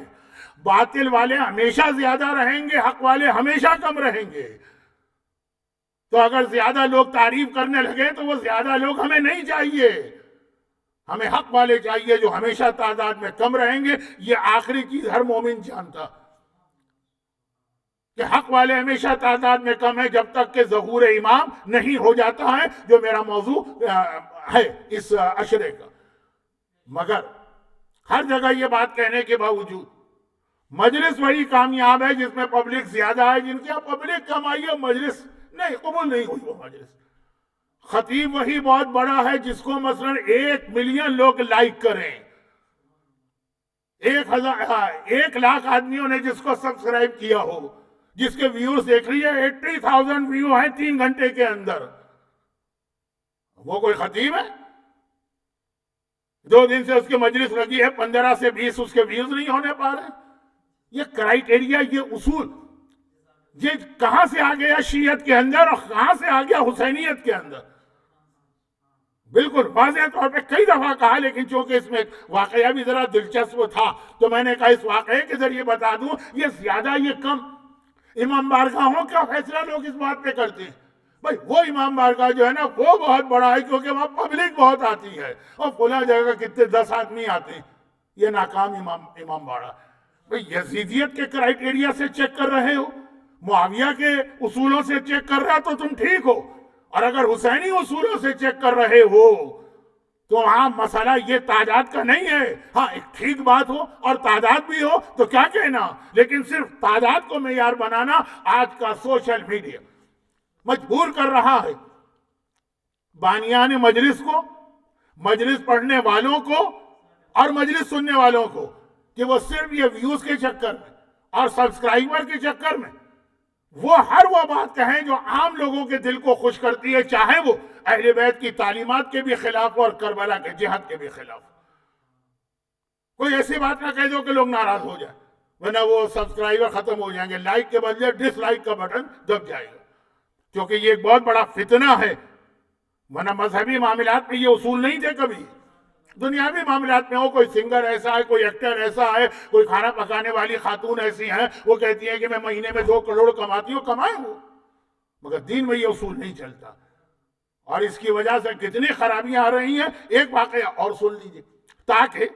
A: باطل والے ہمیشہ زیادہ رہیں گے، حق والے ہمیشہ کم رہیں گے. تو اگر زیادہ لوگ تعریف کرنے لگے تو وہ زیادہ لوگ ہمیں نہیں چاہیے، ہمیں حق والے چاہیے جو ہمیشہ تعداد میں کم رہیں گے. یہ آخری چیز ہر مومن جانتا کہ حق والے ہمیشہ تعداد میں کم ہے جب تک کہ ظہور امام نہیں ہو جاتا ہے، جو میرا موضوع ہے اس عشرے کا. مگر ہر جگہ یہ بات کہنے کے باوجود مجلس وہی کامیاب ہے جس میں پبلک زیادہ ہے. جن کی پبلک کم آئی ہے، مجلس نہیں قبول نہیں ہوئی. وہ مجلس خطیب وہی بہت بڑا ہے جس کو مثلا 1 ملین لوگ لائک کریں، 1 لاکھ آدمیوں نے جس کو سبسکرائب کیا ہو، جس کے ویوز دیکھ رہی ہے 80,000 ویو ہیں 3 گھنٹے کے اندر. وہ کوئی خطیب ہے؟ 2 دن سے اس کی مجلس لگی ہے، 15 سے 20 اس کے ویوز نہیں ہونے پا رہے. یہ کرائیٹیریا، یہ اصول، یہ کہاں سے آ گیا شیعت کے اندر اور کہاں سے آ گیا حسینیت کے اندر؟ بالکل واضح طور پہ کئی دفعہ کہا، لیکن چونکہ اس میں ایک واقعہ بھی ذرا دلچسپ تھا تو میں نے کہا اس واقعے کے ذریعے بتا دوں. یہ زیادہ یہ کم، امام بارگاہوں کا فیصلہ لوگ اس بات پہ کرتے ہیں. بھائی وہ امام بارگاہ جو ہے نا وہ بہت بڑا ہے کیونکہ وہاں پبلک بہت آتی ہے، اور فلاں جگہ کتنے 10 آدمی آتے ہیں. یہ ناکام امام باڑہ. بھائی یزیدیت کے کرائیٹیریا سے چیک کر رہے ہو، معاویہ کے اصولوں سے چیک کر رہا تو تم ٹھیک ہو، اور اگر حسینی اصولوں سے چیک کر رہے ہو تو وہاں مسئلہ یہ تعداد کا نہیں ہے. ہاں ایک ٹھیک بات ہو اور تعداد بھی ہو تو کیا کہنا، لیکن صرف تعداد کو معیار بنانا آج کا سوشل میڈیا مجبور کر رہا ہے بانیان مجلس کو، مجلس پڑھنے والوں کو اور مجلس سننے والوں کو کہ وہ صرف یہ ویوز کے چکر میں اور سبسکرائبر کے چکر میں وہ ہر وہ بات کہیں جو عام لوگوں کے دل کو خوش کرتی ہے، چاہے وہ اہل بیت کی تعلیمات کے بھی خلاف اور کربلا کے جہاد کے بھی خلاف. کوئی ایسی بات نہ کہہ دو کہ لوگ ناراض ہو جائیں، ورنہ وہ سبسکرائبر ختم ہو جائیں گے، لائک کے بدلے ڈس لائک کا بٹن دب جائے گا. کیونکہ یہ ایک بہت بڑا فتنہ ہے، ورنہ مذہبی معاملات میں یہ اصول نہیں تھے کبھی. دنیاوی معاملات میں ہو، کوئی سنگر ایسا ہے، کوئی ایکٹر ایسا ہے، کوئی کھانا پکانے والی خاتون ایسی ہیں، وہ کہتی ہیں کہ میں مہینے میں 2 کروڑ کماتی ہوں، کمائیں وہ. مگر دین میں یہ اصول نہیں چلتا، اور اس کی وجہ سے کتنی خرابیاں آ رہی ہیں. ایک واقعہ اور سن لیجیے تاکہ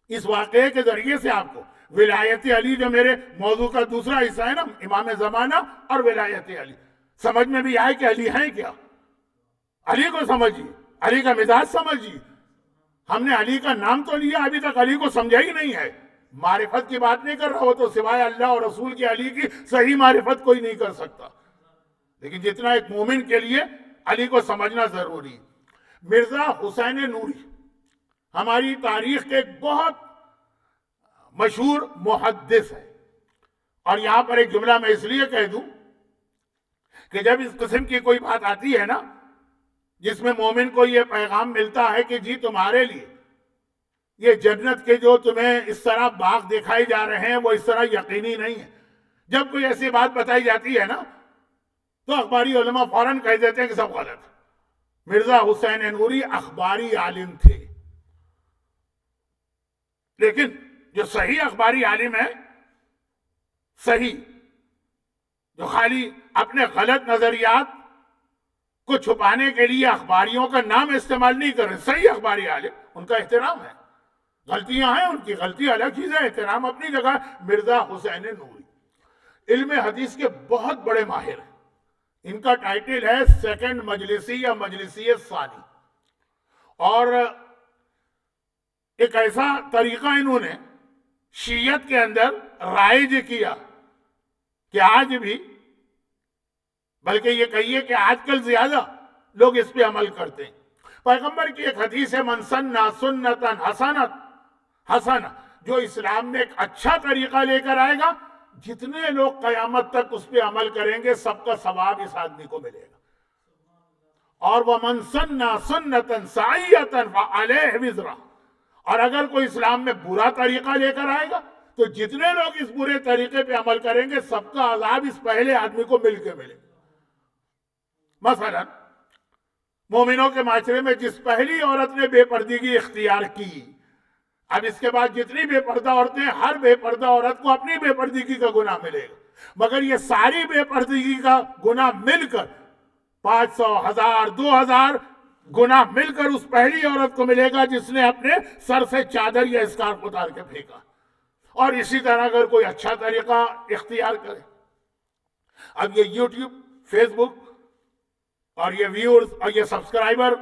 A: اس واقعے کے ذریعے سے آپ کو ولایت علی، جو میرے موضوع کا دوسرا حصہ ہے نا، امام زمانہ اور ولایت علی، سمجھ میں بھی آئے کہ علی ہیں کیا. علی کو سمجھیے، علی کا مزاج سمجھیے. ہم نے علی کا نام تو لیا، ابھی تک علی کو سمجھا ہی نہیں ہے. معرفت کی بات نہیں کر رہا، وہ تو سوائے اللہ اور رسول کے علی کی صحیح معرفت کوئی نہیں کر سکتا، لیکن جتنا ایک مومن کے لیے علی کو سمجھنا ضروری۔ مرزا حسین نوری ہماری تاریخ کے ایک بہت مشہور محدث ہے، اور یہاں پر ایک جملہ میں اس لیے کہہ دوں کہ جب اس قسم کی کوئی بات آتی ہے نا جس میں مومن کو یہ پیغام ملتا ہے کہ جی تمہارے لیے یہ جنت کے جو تمہیں اس طرح باغ دکھائے جا رہے ہیں وہ اس طرح یقینی نہیں ہے، جب کوئی ایسی بات بتائی جاتی ہے نا تو اخباری علماء فوراً کہہ دیتے ہیں کہ سب غلط ہے۔ مرزا حسین نوری اخباری عالم تھے، لیکن جو صحیح اخباری عالم ہے، صحیح جو خالی اپنے غلط نظریات کو چھپانے کے لیے اخباریوں کا نام استعمال نہیں کر رہے، صحیح اخباری عالم، ان کا احترام ہے، غلطیاں ہیں ان کی، غلطی الگ چیز ہے، احترام اپنی جگہ۔ مرزا حسین نوری علم حدیث کے بہت بڑے ماہر ہیں، ان کا ٹائٹل ہے سیکنڈ مجلسی یا مجلسی ثانی، اور ایک ایسا طریقہ انہوں نے شیعت کے اندر رائج کیا کہ آج بھی، بلکہ یہ کہیے کہ آج کل زیادہ لوگ اس پہ عمل کرتے ہیں۔ پیغمبر کی ایک حدیث ہے من سن سنتا حسنہ، جو اسلام میں ایک اچھا طریقہ لے کر آئے گا جتنے لوگ قیامت تک اس پہ عمل کریں گے سب کا ثواب اس آدمی کو ملے گا۔ اور وَمَن سَنَّ سُنَّةً سَعِيَّةً فَعَلَيْهِ وِزْرًا، اور اگر کوئی اسلام میں برا طریقہ لے کر آئے گا تو جتنے لوگ اس برے طریقے پہ عمل کریں گے سب کا عذاب اس پہلے آدمی کو مل کے ملے گا۔ مثلا مومنوں کے معاشرے میں جس پہلی عورت نے بے پردگی اختیار کی، اب اس کے بعد جتنی بے پردہ عورتیں، ہر بے پردہ عورت کو اپنی بے پردگی کا گناہ ملے گا، مگر یہ ساری بے پردگی کا گناہ مل کر 500، 1000، 2000 گناہ مل کر اس پہلی عورت کو ملے گا جس نے اپنے سر سے چادر یا اسکارف اتار کے پھینکا۔ اور اسی طرح اگر کوئی اچھا طریقہ اختیار کرے، اب یہ یوٹیوب، فیس بک اور یہ ویورز اور یہ سبسکرائبر،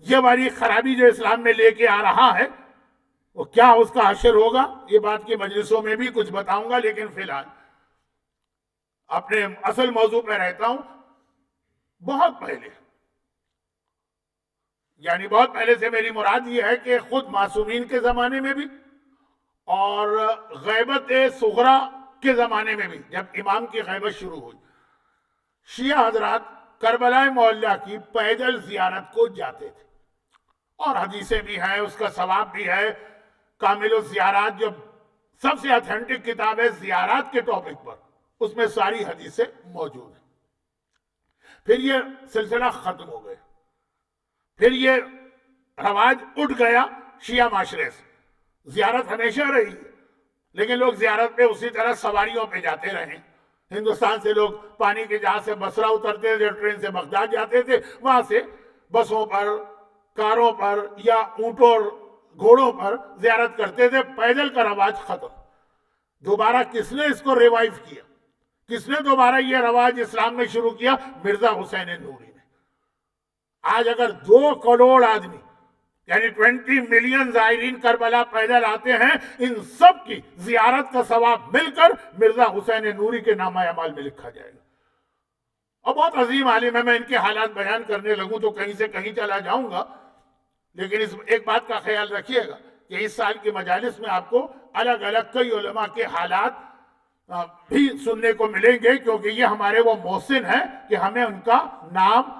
A: یہ والی خرابی جو اسلام میں لے کے آ رہا ہے، وہ کیا اس کا حشر ہوگا، یہ بات کی مجلسوں میں بھی کچھ بتاؤں گا، لیکن فی الحال اپنے اصل موضوع پہ رہتا ہوں۔ بہت پہلے، یعنی بہت پہلے سے میری مراد یہ ہے کہ خود معصومین کے زمانے میں بھی اور غیبت صغرا کے زمانے میں بھی، جب امام کی غیبت شروع ہوئی، شیعہ حضرات کربلا معلیٰ کی پیدل زیارت کو جاتے تھے، اور حدیثیں بھی ہیں، اس کا ثواب بھی ہے۔ کامل الزیارات جو سب سے اتھینٹک کتاب ہے زیارات کے ٹاپک پر، اس میں ساری حدیثیں موجود ہیں۔ پھر یہ سلسلہ ختم ہو گیا، پھر یہ رواج اٹھ گیا شیعہ معاشرے سے۔ زیارت ہمیشہ رہی ہے، لیکن لوگ زیارت پہ اسی طرح سواریوں پہ جاتے رہے۔ ہندوستان سے لوگ پانی کے جہاز سے بصرہ اترتے تھے، ٹرین سے بغداد جاتے تھے، وہاں سے بسوں پر، کاروں پر یا اونٹوں اور گھوڑوں پر زیارت کرتے تھے۔ پیدل کا رواج ختم۔ دوبارہ کس نے اس کو ریوائیو کیا، کس نے دوبارہ یہ رواج اسلام میں شروع کیا؟ مرزا حسین نوری نے۔ آج اگر 2 کروڑ آدمی یعنی 20 ملین زائرین کربلا پیدل آتے ہیں، ان سب کی زیارت کا ثواب مل کر مرزا حسین نوری کے نامہ اعمال میں لکھا جائے گا۔ اور بہت عظیم عالم ہے، میں ان کے حالات بیان کرنے لگوں تو کہیں سے کہیں چلا جاؤں گا، لیکن اس ایک بات کا خیال رکھیے گا کہ اس سال کی مجالس میں آپ کو الگ الگ کئی علماء کے حالات بھی سننے کو ملیں گے، کیونکہ یہ ہمارے وہ محسن ہیں کہ ہمیں ان کا نام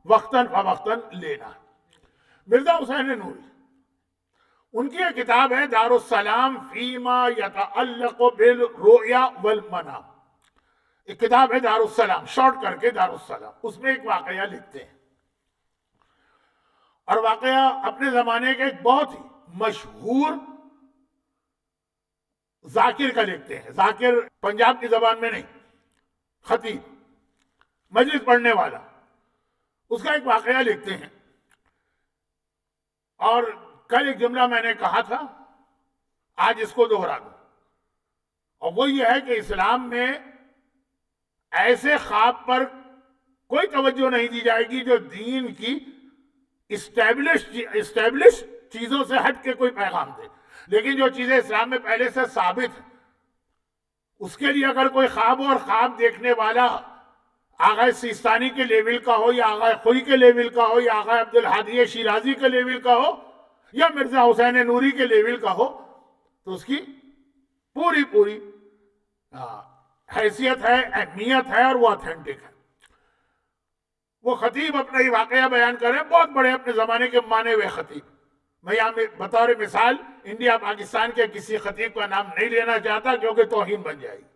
A: وقتاً فوقتاً لینا ہے۔ مرزا حسین نوری، ان کی ایک کتاب ہے دار السلام فیما یتعلق بالرؤیا والمنام، ایک کتاب ہے دار السلام، شارٹ کر کے دار السلام۔ اس میں ایک واقعہ لکھتے ہیں، اور واقعہ اپنے زمانے کے ایک بہت ہی مشہور ذاکر کا لکھتے ہیں۔ ذاکر پنجاب کی زبان میں نہیں، خطیب، مجلس پڑھنے والا، اس کا ایک واقعہ لکھتے ہیں۔ اور کل ایک جملہ میں نے کہا تھا، آج اس کو دوہرا دوں، اور وہ یہ ہے کہ اسلام میں ایسے خواب پر کوئی توجہ نہیں دی جائے گی جو دین کی اسٹیبلش چیزوں سے ہٹ کے کوئی پیغام دے۔ لیکن جو چیزیں اسلام میں پہلے سے ثابت ہیں اس کے لیے اگر کوئی خواب ہو اور خواب دیکھنے والا آغا سیستانی کے لیول کا ہو یا آغا خوئی کے لیول کا ہو یا آغا عبدالحادی شیرازی کے لیول کا ہو یا مرزا حسین نوری کے لیول کا ہو تو اس کی پوری حیثیت ہے، اہمیت ہے اور وہ اتھینٹک ہے۔ وہ خطیب اپنا ہی واقعہ بیان کر رہے ہیں، بہت بڑے اپنے زمانے کے مانے ہوئے خطیب۔ میں یہاں بطور مثال انڈیا پاکستان کے کسی خطیب کا نام نہیں لینا چاہتا کیونکہ توہین بن جائے گی۔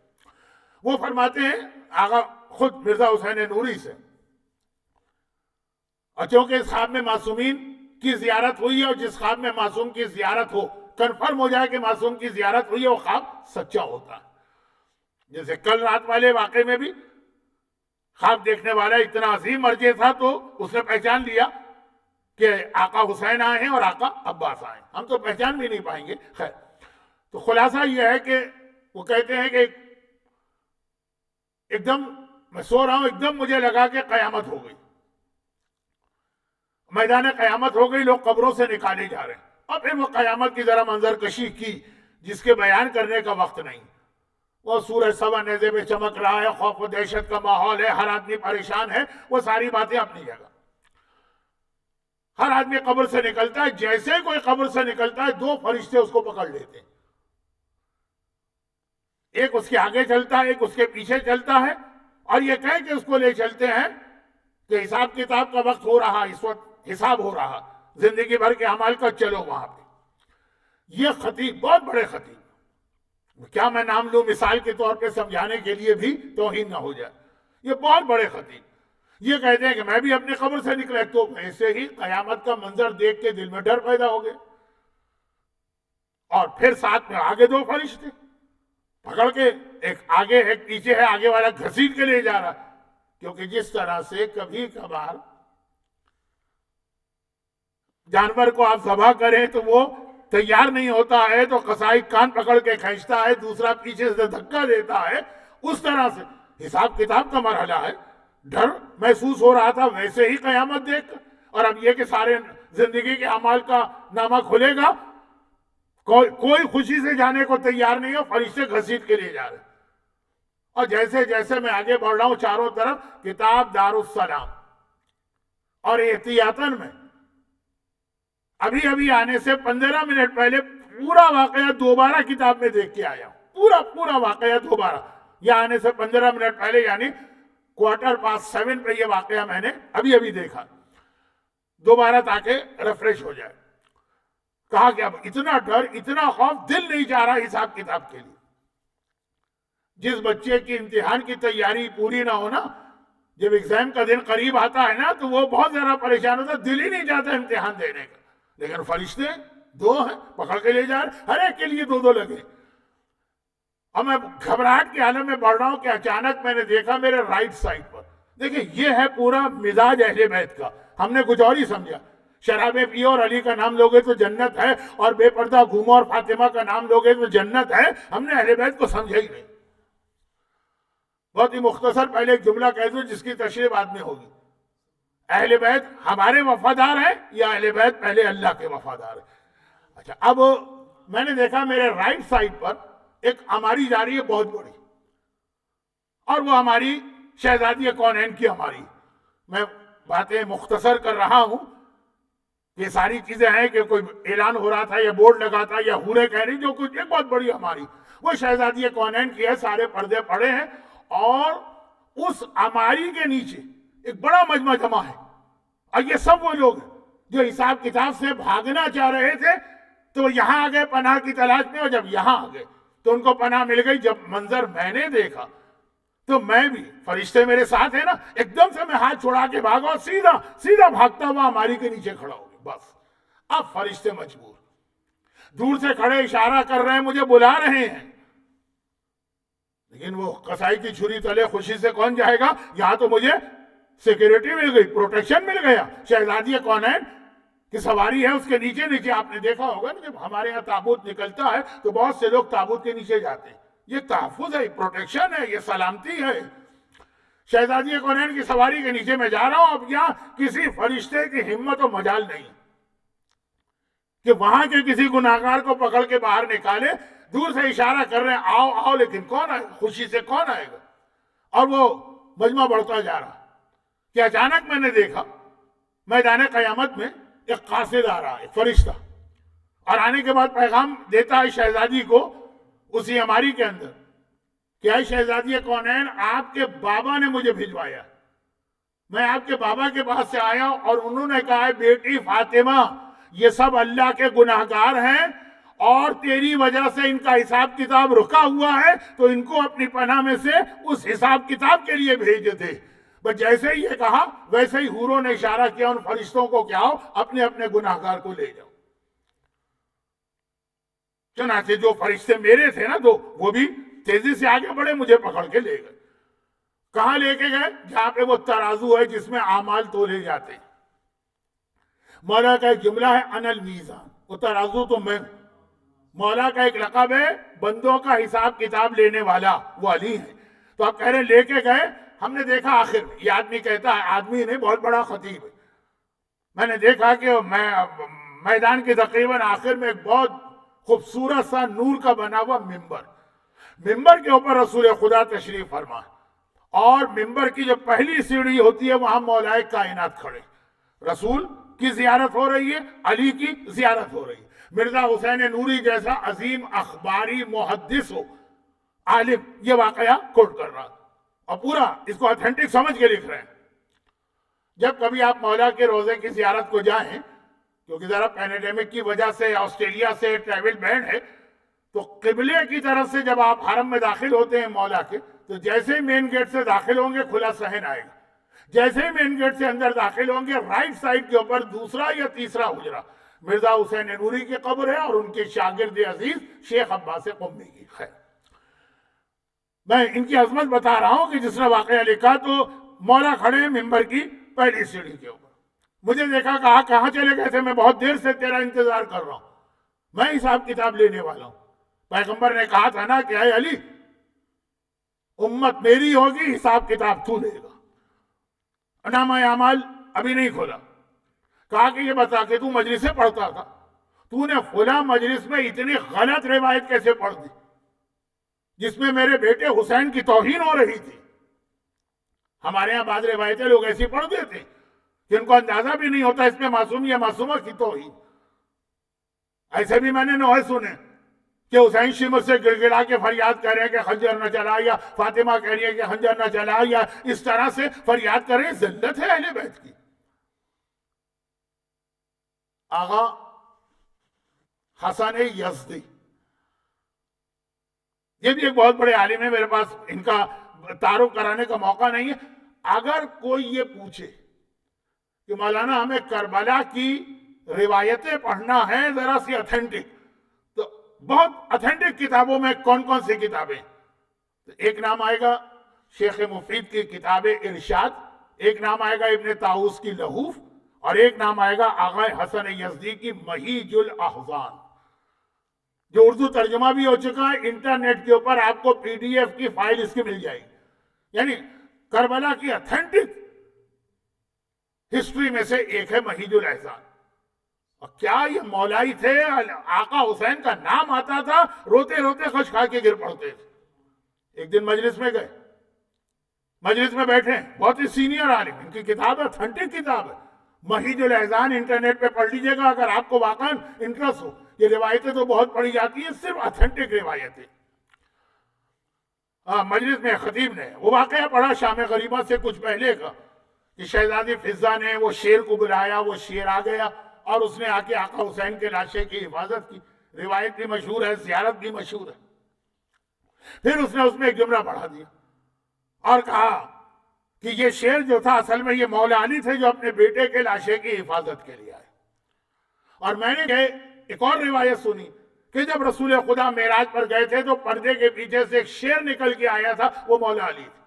A: وہ فرماتے ہیں آغا خود مرزا حسین نوری سے، اور چونکہ اس خواب میں معصومین کی زیارت ہوئی ہے، اور جس خواب میں معصوم کی زیارت ہو، کنفرم ہو جائے کہ معصوم کی زیارت ہوئی ہے، وہ خواب سچا ہوتا ہے۔ جیسے کل رات والے واقعے میں بھی خواب دیکھنے والا اتنا عظیم مرجع تھا تو اس نے پہچان لیا کہ آقا حسین آئے ہیں اور آقا عباس آئے ہیں، ہم تو پہچان بھی نہیں پائیں گے۔ خیر، تو خلاصہ یہ ہے کہ وہ کہتے ہیں کہ ایک دم میں سو رہا ہوں، ایک دم مجھے لگا کہ قیامت ہو گئی، میدان قیامت ہو گئی، لوگ قبروں سے نکالے جا رہے ہیں۔ اور پھر وہ قیامت کی ذرا منظر کشی کی جس کے بیان کرنے کا وقت نہیں۔ وہ سورج سوا نیزے میں چمک رہا ہے، خوف و دہشت کا ماحول ہے، ہر آدمی پریشان ہے، وہ ساری باتیں اپنی جگہ۔ ہر آدمی قبر سے نکلتا ہے، جیسے کوئی قبر سے نکلتا ہے دو فرشتے اس کو پکڑ لیتے ہیں، ایک اس کے آگے چلتا ہے، ایک اس کے پیچھے چلتا ہے، اور یہ کہہ کے اس کو لے چلتے ہیں کہ حساب کتاب کا وقت ہو رہا، اس وقت حساب ہو رہا، زندگی بھر کے اعمال کا چلو وہاں پہ۔ یہ خطیب بہت بڑے خطیب، کیا میں نام لوں مثال کے طور پہ سمجھانے کے لیے بھی توہین نہ ہو جائے، یہ بہت بڑے خطیب یہ کہتے ہیں کہ میں بھی اپنی قبر سے نکلا، تو ایسے ہی قیامت کا منظر دیکھ کے دل میں ڈر پیدا ہو گیا، اور پھر ساتھ میں آگے دو فرشتے پکڑ کے، ایک آگے ایک پیچھے ہے، آگے والا گھسیٹ کے لے جا رہا، کیونکہ جس طرح سے کبھی کبھار جانور کو آپ ذبح کریں تو وہ تیار نہیں ہوتا ہے تو قصائی کان پکڑ کے کھینچتا ہے، دوسرا پیچھے سے دھکا دیتا ہے، اس طرح سے حساب کتاب کا مرحلہ ہے۔ ڈر محسوس ہو رہا تھا ویسے ہی قیامت دیکھ کر، اور اب یہ کہ سارے زندگی کے اعمال کا نامہ کھلے گا، کوئی خوشی سے جانے کو تیار نہیں ہو، فرشتے گھسیٹ کے لے جا رہے۔ اور جیسے جیسے میں آگے بڑھ رہا ہوں چاروں طرف کتاب دارالسلام، اور احتیاطاً میں ابھی آنے سے 15 منٹ پہلے پورا واقعہ دوبارہ کتاب میں دیکھ کے آیا ہوں، پورا واقعہ دوبارہ، یہ آنے سے 15 منٹ پہلے یعنی 7:15 پہ یہ واقعہ میں نے ابھی دیکھا دوبارہ تاکہ ریفریش ہو جائے۔ کہا کہ اب اتنا ڈر، اتنا خوف، دل نہیں جا رہا حساب کتاب کے لیے۔ جس بچے کی امتحان کی تیاری پوری نہ ہونا، جب ایگزام کا دن قریب آتا ہے نا تو وہ بہت زیادہ پریشان ہوتا، دل ہی نہیں جاتا امتحان دینے کا، لیکن فرشتے دو ہیں پکڑ کے لے جا رہے، ہر ایک کے لیے دو لگے۔ اور میں گھبراہٹ کے عالم میں بڑھ رہا ہوں کہ اچانک میں نے دیکھا میرے رائٹ سائڈ پر، دیکھیں یہ ہے پورا مزاج اہل بیت کا، ہم نے کچھ اور ہی سمجھا، شرابیں پیو اور علی کا نام لوگے تو جنت ہے، اور بے پردہ گھومو اور فاطمہ کا نام لوگے تو جنت ہے، ہم نے اہل بیت کو سمجھا ہی نہیں۔ بہت ہی مختصر پہلے ایک جملہ کہہ دوں جس کی تشریح بعد میں ہوگی، اہل بیت ہمارے وفادار ہیں یا اہل بیت پہلے اللہ کے وفادار ہیں؟ اچھا، اب میں نے دیکھا میرے رائٹ سائڈ پر ایک ہماری جا رہی ہے بہت بڑی، اور وہ ہماری شہزادی کونین کی ہماری، میں باتیں مختصر کر رہا ہوں، یہ ساری چیزیں ہیں کہ کوئی اعلان ہو رہا تھا یا بورڈ لگا تھا یا حورے کہہ رہی جو کچھ، ایک بہت بڑی ہماری، وہ شہزادی کونین کی ہے، سارے پردے پڑے ہیں، اور اس ہماری کے نیچے ایک بڑا مجمع جمع ہے، اور یہ سب وہ لوگ ہیں جو حساب کتاب سے بھاگنا چاہ رہے تھے تو یہاں آ گئے پناہ کی تلاش میں، اور جب یہاں آ گئے تو ان کو پناہ مل گئی۔ جب منظر میں نے دیکھا تو میں بھی، فرشتے میرے ساتھ ہیں نا، ایک دم سے میں ہاتھ چھوڑا کے بھاگا اور سیدھا بھاگتا ہوا ہماری کے نیچے کھڑا ہو گیا۔ بس اب فرشتے مجبور، دور سے کھڑے اشارہ کر رہے ہیں، مجھے بلا رہے ہیں، لیکن وہ قصائی کی چھری تلے خوشی سے کون جائے گا؟ یہاں تو مجھے سیکیورٹی مل گئی، پروٹیکشن مل گیا، شہزادی کونین کی سواری ہے، اس کے نیچے آپ نے دیکھا ہوگا نا، جب ہمارے یہاں تابوت نکلتا ہے تو بہت سے لوگ تابوت کے نیچے جاتے ہیں، یہ تحفظ ہے، پروٹیکشن ہے، یہ سلامتی ہے۔ شہزادی کونین کی سواری کے نیچے میں جا رہا ہوں، اب یہاں کسی فرشتے کی ہمت و مجال نہیں کہ وہاں کے کسی گناہگار کو پکڑ کے باہر نکالے، دور سے اشارہ کر رہے ہیں آؤ آؤ، لیکن کون آئے گا؟ خوشی سے کون آئے گا؟ اور وہ مجمع بڑھتا جا رہا کہ اچانک میں نے دیکھا میدان قیامت میں ایک قاصد آ رہا، ایک فرشتہ، اور آنے کے بعد پیغام دیتا ہے شہزادی کو اسی ہماری کے اندر کہ اے شہزادی کونین، آپ کے بابا نے مجھے بھجوایا، میں آپ کے بابا کے پاس سے آیا اور انہوں نے کہا ہے بیٹی فاطمہ یہ سب اللہ کے گناہگار ہیں اور تیری وجہ سے ان کا حساب کتاب رکا ہوا ہے، تو ان کو اپنی پناہ میں سے اس حساب کتاب کے لیے بھیج دیتے۔ بس جیسے ہی یہ کہا ویسے ہی حوروں نے اشارہ کیا ان فرشتوں کو کہ آؤ اپنے اپنے گناہگار کو لے جاؤ۔ چنانچہ جو فرشتے میرے تھے نا تو وہ بھی تیزی سے آگے بڑھے، مجھے پکڑ کے لے گئے۔ کہاں لے کے گئے؟ جہاں پہ وہ ترازو ہے جس میں اعمال تولے جاتے ہیں۔ مولا کا ایک جملہ ہے انا المیزان، وہ ترازو تو میں، مولا کا ایک لقب ہے بندوں کا حساب کتاب لینے والا، وہ علی ہے۔ تو آپ کہہ رہے ہیں لے کے گئے، ہم نے دیکھا آخر میں یہ آدمی کہتا ہے، آدمی نہیں بہت بڑا خطیب ہے، میں نے دیکھا کہ میدان کے تقریباً آخر میں ایک بہت خوبصورت سا نور کا بنا ہوا ممبر کے اوپر رسول خدا تشریف فرما، اور ممبر کی جو پہلی سیڑھی ہوتی ہے وہاں مولائے کائنات کھڑے، رسول کی زیارت ہو رہی ہے، علی کی زیارت ہو رہی ہے۔ مرزا حسین نوری جیسا عظیم اخباری محدث ہو، عالم، یہ واقعہ کوٹ کر رہا اور پورا اس کو اتھینٹک سمجھ کے لکھ رہے ہیں۔ جب کبھی آپ مولا کے روزے کی زیارت کو جائیں، کیونکہ ذرا پینڈیمک کی وجہ سے آسٹریلیا سے ٹریول بین ہے، تو قبلے کی طرف سے جب آپ حرم میں داخل ہوتے ہیں مولا کے، تو جیسے ہی مین گیٹ سے داخل ہوں گے کھلا صحن آئے گا، جیسے ہی مین گیٹ سے اندر داخل ہوں گے رائٹ سائڈ کے اوپر دوسرا یا تیسرا حجرہ مرزا حسین نوری کی قبر ہے اور ان کے شاگرد عزیز شیخ عباس قمی کی۔ خیر، میں ان کی عظمت بتا رہا ہوں کہ جس نے واقعہ لکھا تو مولا کھڑے ہیں ممبر کی پہلی سیڑھی کے اوپر، مجھے دیکھا، کہا کہاں چلے گئے تھے؟ میں بہت دیر سے تیرا انتظار کر رہا ہوں، میں حساب کتاب لینے والا ہوں۔ پیغمبر نے کہا تھا نا کہ اے علی امت میری ہوگی، حساب کتاب تو لے گا۔ نامہ اعمال ابھی نہیں کھولا، کہا کہ یہ بتا کہ تو مجلس سے پڑھتا تھا، تو نے فلاں مجلس میں اتنی غلط روایت کیسے پڑھ دی جس میں میرے بیٹے حسین کی توہین ہو رہی تھی؟ ہمارے ہاں بعض روایتیں لوگ ایسی پڑھ دیتے جن کو اندازہ بھی نہیں ہوتا اس میں معصوم یا معصومہ کی توہین۔ ایسے بھی میں نے نوحے سنے کہ حسین شمر سے گڑ گڑا کے فریاد کر رہے ہیں کہ خنجر نہ چلا، یا فاطمہ کہہ رہی ہے کہ خنجر نہ چلا، یا اس طرح سے فریاد کر رہے ہیں۔ ذلت ہے اہل بیت کی۔ آغا حسن یزدی، یہ بھی ایک بہت بڑے عالم ہے، میرے پاس ان کا تعارف کرانے کا موقع نہیں ہے۔ اگر کوئی یہ پوچھے کہ مولانا ہمیں کربلا کی روایتیں پڑھنا ہے ذرا سی اتھینٹک، تو بہت اتھینٹک کتابوں میں کون کون سی کتابیں؟ ایک نام آئے گا شیخ مفید کی کتاب ارشاد، ایک نام آئے گا ابن طاووس کی لہوف، اور ایک نام آئے گا آغا حسن یزدی کی مہیج الاحزان، جو اردو ترجمہ بھی ہو چکا ہے، انٹرنیٹ کے اوپر آپ کو پی ڈی ایف کی فائل اس کی مل جائے گی۔ یعنی کربلا کی اتھینٹک ہسٹری میں سے ایک ہے مہیج الاحزان۔ اور کیا یہ مولائی تھے، آقا حسین کا نام آتا تھا روتے روتے خش کھا کے گر پڑتے تھے۔ ایک دن مجلس میں گئے، مجلس میں بیٹھے، بہت ہی سینئر عالم، ان کی کتاب ہے، اتھینٹک کتاب ہے مہیج الاحزان، انٹرنیٹ پہ پڑھ لیجئے گا اگر آپ کو واقعا انٹرسٹ ہو۔ یہ روایتیں تو بہت پڑھی جاتی ہیں، صرف اتھینٹک روایتیں۔ مجلس میں خطیب نے وہ واقعہ پڑھا شام غریبہ سے کچھ پہلے کا، کہ شہزادی فضہ نے وہ شیر کو بلایا، وہ شیر آ گیا اور اس نے آ کے آقا حسین کے لاشے کی حفاظت کی۔ روایت بھی مشہور ہے، زیارت بھی مشہور ہے۔ پھر اس نے اس میں ایک جملہ پڑھا دیا اور کہا کہ یہ شیر جو تھا اصل میں یہ مولا علی تھے جو اپنے بیٹے کے لاشے کی حفاظت کے لیے آئے۔ اور میں نے ایک اور روایت سنی کہ جب رسول خدا معراج پر گئے تھے تو پردے کے پیچھے سے ایک شیر نکل کے آیا تھا، وہ مولا علی تھے۔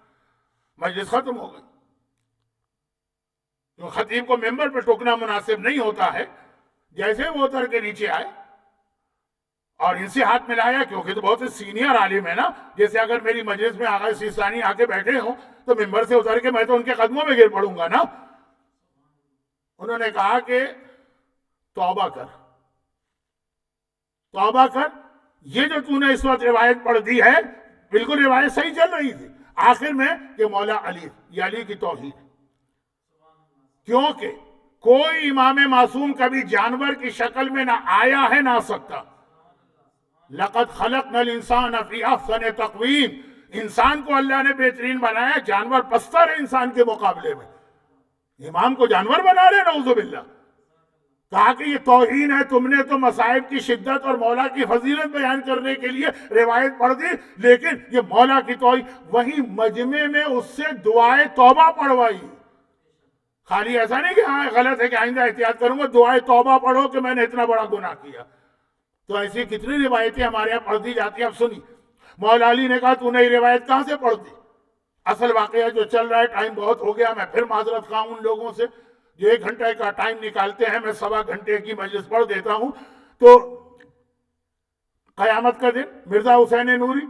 A: مجلس ختم ہو گئی۔ تو خطیب کو ممبر پہ ٹوکنا مناسب نہیں ہوتا ہے، جیسے وہ اتر کے نیچے آئے اور ان سے ہاتھ ملایا، کیونکہ تو بہت سینئر عالم ہے نا، جیسے اگر میری مجلس میں آغا سیستانی آ کے بیٹھے ہوں تو ممبر سے اتر کے میں تو ان کے قدموں میں گر پڑوں گا نا۔ انہوں نے کہا کہ توبہ کر، توبہ کر. یہ جو تو نے اس وقت روایت پڑھ دی ہے بالکل روایت صحیح چل رہی تھی آخر میں کہ مولا علی، یہ علی کی توحید، کیونکہ کوئی امام معصوم کبھی جانور کی شکل میں نہ آیا ہے نہ آ سکتا. لقد خلقنا الانسان فی احسن تقویم، انسان کو اللہ نے بہترین بنایا، جانور پستر ہے انسان کے مقابلے میں. امام کو جانور بنا رہے نعوذ باللہ. کہا کہ یہ توہین ہے، تم نے تو مصائب کی شدت اور مولا کی فضیلت بیان کرنے کے لیے روایت پڑھ دی، لیکن یہ مولا کی توہین. وہی مجمع میں اس سے دعائے توبہ پڑھوائی. خالی ایسا نہیں کہ ہاں غلط ہے کہ آئندہ احتیاط کروں گا، دعائے توبہ پڑھو کہ میں نے اتنا بڑا گناہ کیا. تو ایسی کتنی روایتیں ہمارے یہاں پڑھ دی جاتی ہیں. اب سنی، مولا علی نے کہا تو نے یہ روایت کہاں سے پڑھ دی؟ اصل واقعہ جو چل رہا ہے، ٹائم بہت ہو گیا، میں پھر معذرت خواہ ان لوگوں سے جو 1 گھنٹے کا ٹائم نکالتے ہیں، میں 1.25 گھنٹے کی مجلس پڑھ دیتا ہوں. تو قیامت کا دن مرزا حسین نوری،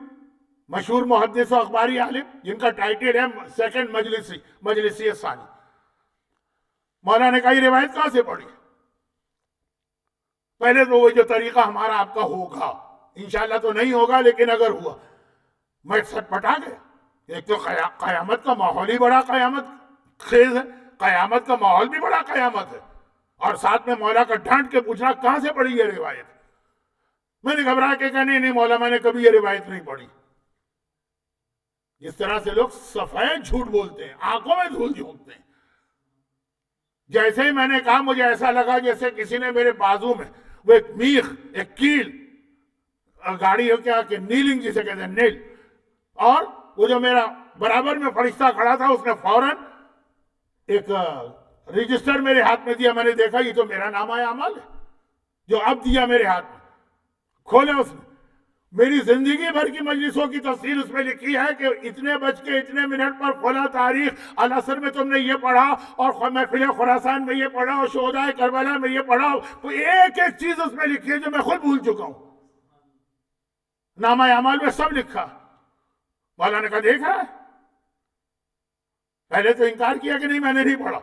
A: مشہور محدث و اخباری عالم، جن کا ٹائٹل ہے سیکنڈ مجلسی ثانی، مولا نے کہا یہ روایت کہاں سے پڑھی؟ پہلے تو وہ جو طریقہ ہمارا آپ کا ہوگا، انشاءاللہ تو نہیں ہوگا لیکن اگر ہوا، میں سٹ پٹا گیا. ایک تو قیامت کا ماحول ہی بڑا قیامت خیز ہے، قیامت کا ماحول بھی بڑا قیامت ہے، اور ساتھ میں مولا کا ڈھانٹ کے پوچھنا کہاں سے پڑھی یہ روایت. میں نے گھبرا کے کہا نہیں مولا میں نے کبھی یہ روایت نہیں پڑھی. جس طرح سے لوگ سفید جھوٹ بولتے ہیں، آنکھوں میں دھول جھونکتے ہیں. جیسے ہی میں نے کہا مجھے ایسا لگا جیسے کسی نے میرے بازو میں وہ ایک میخ، ایک کیل، گاڑی ہو کیا کہ نیلنگ جسے کہتے ہیں نیل، اور وہ جو میرا برابر میں فرشتہ کھڑا تھا اس نے فوراً ایک رجسٹر میرے ہاتھ میں دیا. میں نے دیکھا یہ تو میرا نامہ اعمال ہے جو اب دیا میرے ہاتھ میں. کھولا اس نے، میری زندگی بھر کی مجلسوں کی تفصیل اس میں لکھی ہے کہ اتنے بج کے اتنے منٹ پر فلاں تاریخ العصر میں تم نے یہ پڑھا، اور محفل خراسان میں یہ پڑھا، اور شہدائے کربلا میں یہ پڑھا. تو ایک ایک چیز اس میں لکھی ہے جو میں خود بھول چکا ہوں. نامہ اعمال میں سب لکھا. مولا نے کہا دیکھ رہا ہے، پہلے تو انکار کیا کہ نہیں میں نے نہیں پڑھا.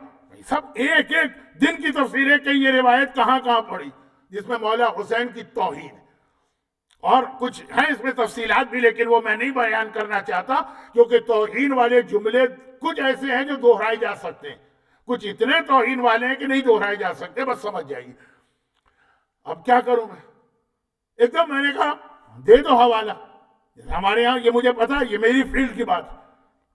A: سب ایک ایک دن کی تفسیر ہے کہ یہ روایت کہاں کہاں پڑھی جس میں مولا حسین کی توہین ہے. اور کچھ ہیں اس میں تفصیلات بھی لیکن وہ میں نہیں بیان کرنا چاہتا، کیونکہ توہین والے جملے کچھ ایسے ہیں جو دہرائے جا سکتے ہیں، کچھ اتنے توہین والے ہیں کہ نہیں دہرائے جا سکتے. بس سمجھ جائیے. اب کیا کروں میں؟ ایک دم میں نے کہا دے دو حوالہ. ہمارے یہاں یہ مجھے پتا، یہ میری فیلڈ کی بات.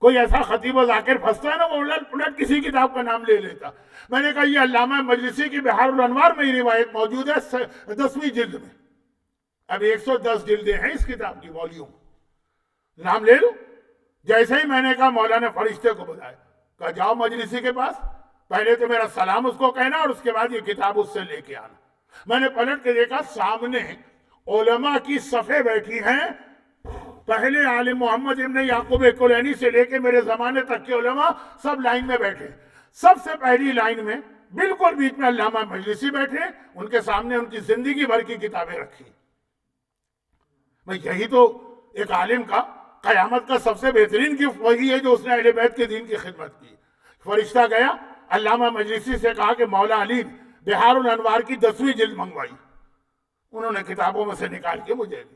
A: کوئی ایسا خطیب و ذاکر پھنستا ہے نا وہ الٹ پلٹ کسی کتاب کا نام لے لیتا. میں نے کہا یہ علامہ مجلسی کی بحار الانوار میں یہ روایت موجود ہے 10ویں جلد میں. اب 110 جلدیں ہیں اس کتاب کی والیوم، نام لے لو. جیسے ہی میں نے کہا مولا نے فرشتے کو بلایا، کہا جاؤ مجلسی کے پاس، پہلے تو میرا سلام اس کو کہنا اور اس کے بعد یہ کتاب اس سے لے کے آنا. میں نے پلٹ کے دیکھا سامنے علماء کی صفیں بیٹھی ہیں، پہلے عالم محمد ابن یعقوب کلینی سے لے کے میرے زمانے تک کے علماء سب لائن میں بیٹھے. سب سے پہلی لائن میں بالکل بیچ میں علامہ مجلسی بیٹھے، ان کے سامنے ان کی زندگی بھر کی کتابیں رکھی. میں یہی تو ایک عالم کا قیامت کا سب سے بہترین گفٹ وہی ہے جو اس نے اہل بیت کے دین کی خدمت کی. فرشتہ گیا، علامہ مجلسی سے کہا کہ مولا علی بحار الانوار کی 10ویں جلد منگوائی. انہوں نے کتابوں میں سے نکال کے مجھے دی.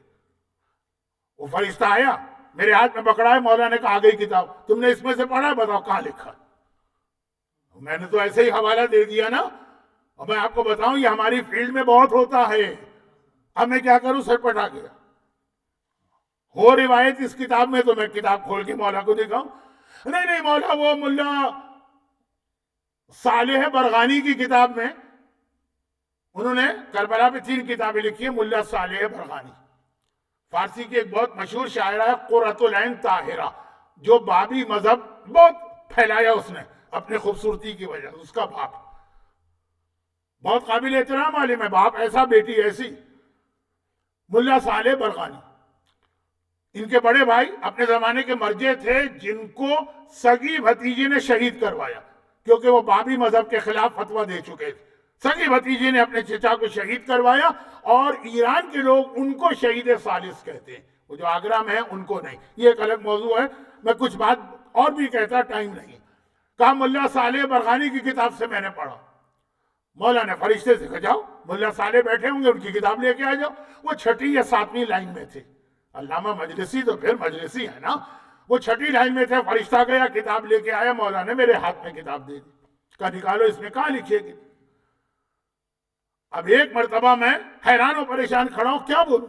A: وہ فرشتہ آیا، میرے ہاتھ میں پکڑا ہے، مولا نے کہا آ گئی کتاب، تم نے اس میں سے پڑھا، بتاؤ کہاں لکھا. میں نے تو ایسے ہی حوالہ دے دیا نا. اور میں آپ کو بتاؤں یہ ہماری فیلڈ میں بہت ہوتا ہے. اب میں کیا کروں، سر پٹا گیا. ہو روایت اس کتاب میں تو میں کتاب کھول کے مولا کو دکھاؤں، نہیں مولا وہ ملا صالح برغانی کی کتاب میں انہوں نے کربلا پہ 3 کتابیں لکھی ہیں. ملا صالح برغانی فارسی کی ایک بہت مشہور شاعرہ ہے، قرۃ العین طاہرہ، جو بابی مذہب بہت پھیلایا اس نے اپنے خوبصورتی کی وجہ سے. اس کا باپ بہت قابل احترام عالم ہے، باپ ایسا بیٹی ایسی. ملا صالح برغانی، ان کے بڑے بھائی اپنے زمانے کے مرجع تھے جن کو سگی بھتیجی نے شہید کروایا کیونکہ وہ بابی مذہب کے خلاف فتویٰ دے چکے تھے. سگی بھتیجی نے اپنے چچا کو شہید کروایا، اور ایران کے لوگ ان کو شہید ثالث کہتے ہیں، وہ جو آگرہ میں ہیں ان کو نہیں. یہ ایک الگ موضوع ہے، میں کچھ بات اور بھی کہتا، ٹائم نہیں. کہا ملا صالح برغانی کی کتاب سے میں نے پڑھا. مولا نے فرشتے سے کہا جاؤ ملا صالح بیٹھے ہوں گے ان کی کتاب لے کے آ جاؤ. وہ 6 یا 7 لائن میں تھے. علامہ مجلسی تو پھر مجلسی ہے نا. وہ 6 لائن میں تھے. فرشتہ گیا کتاب لے کے آیا. مولا نے میرے ہاتھ میں کتاب دے دی. کہا نکالو اس میں کہاں لکھے گی. اب ایک مرتبہ میں حیران و پریشان کھڑا ہوں کیا بولوں.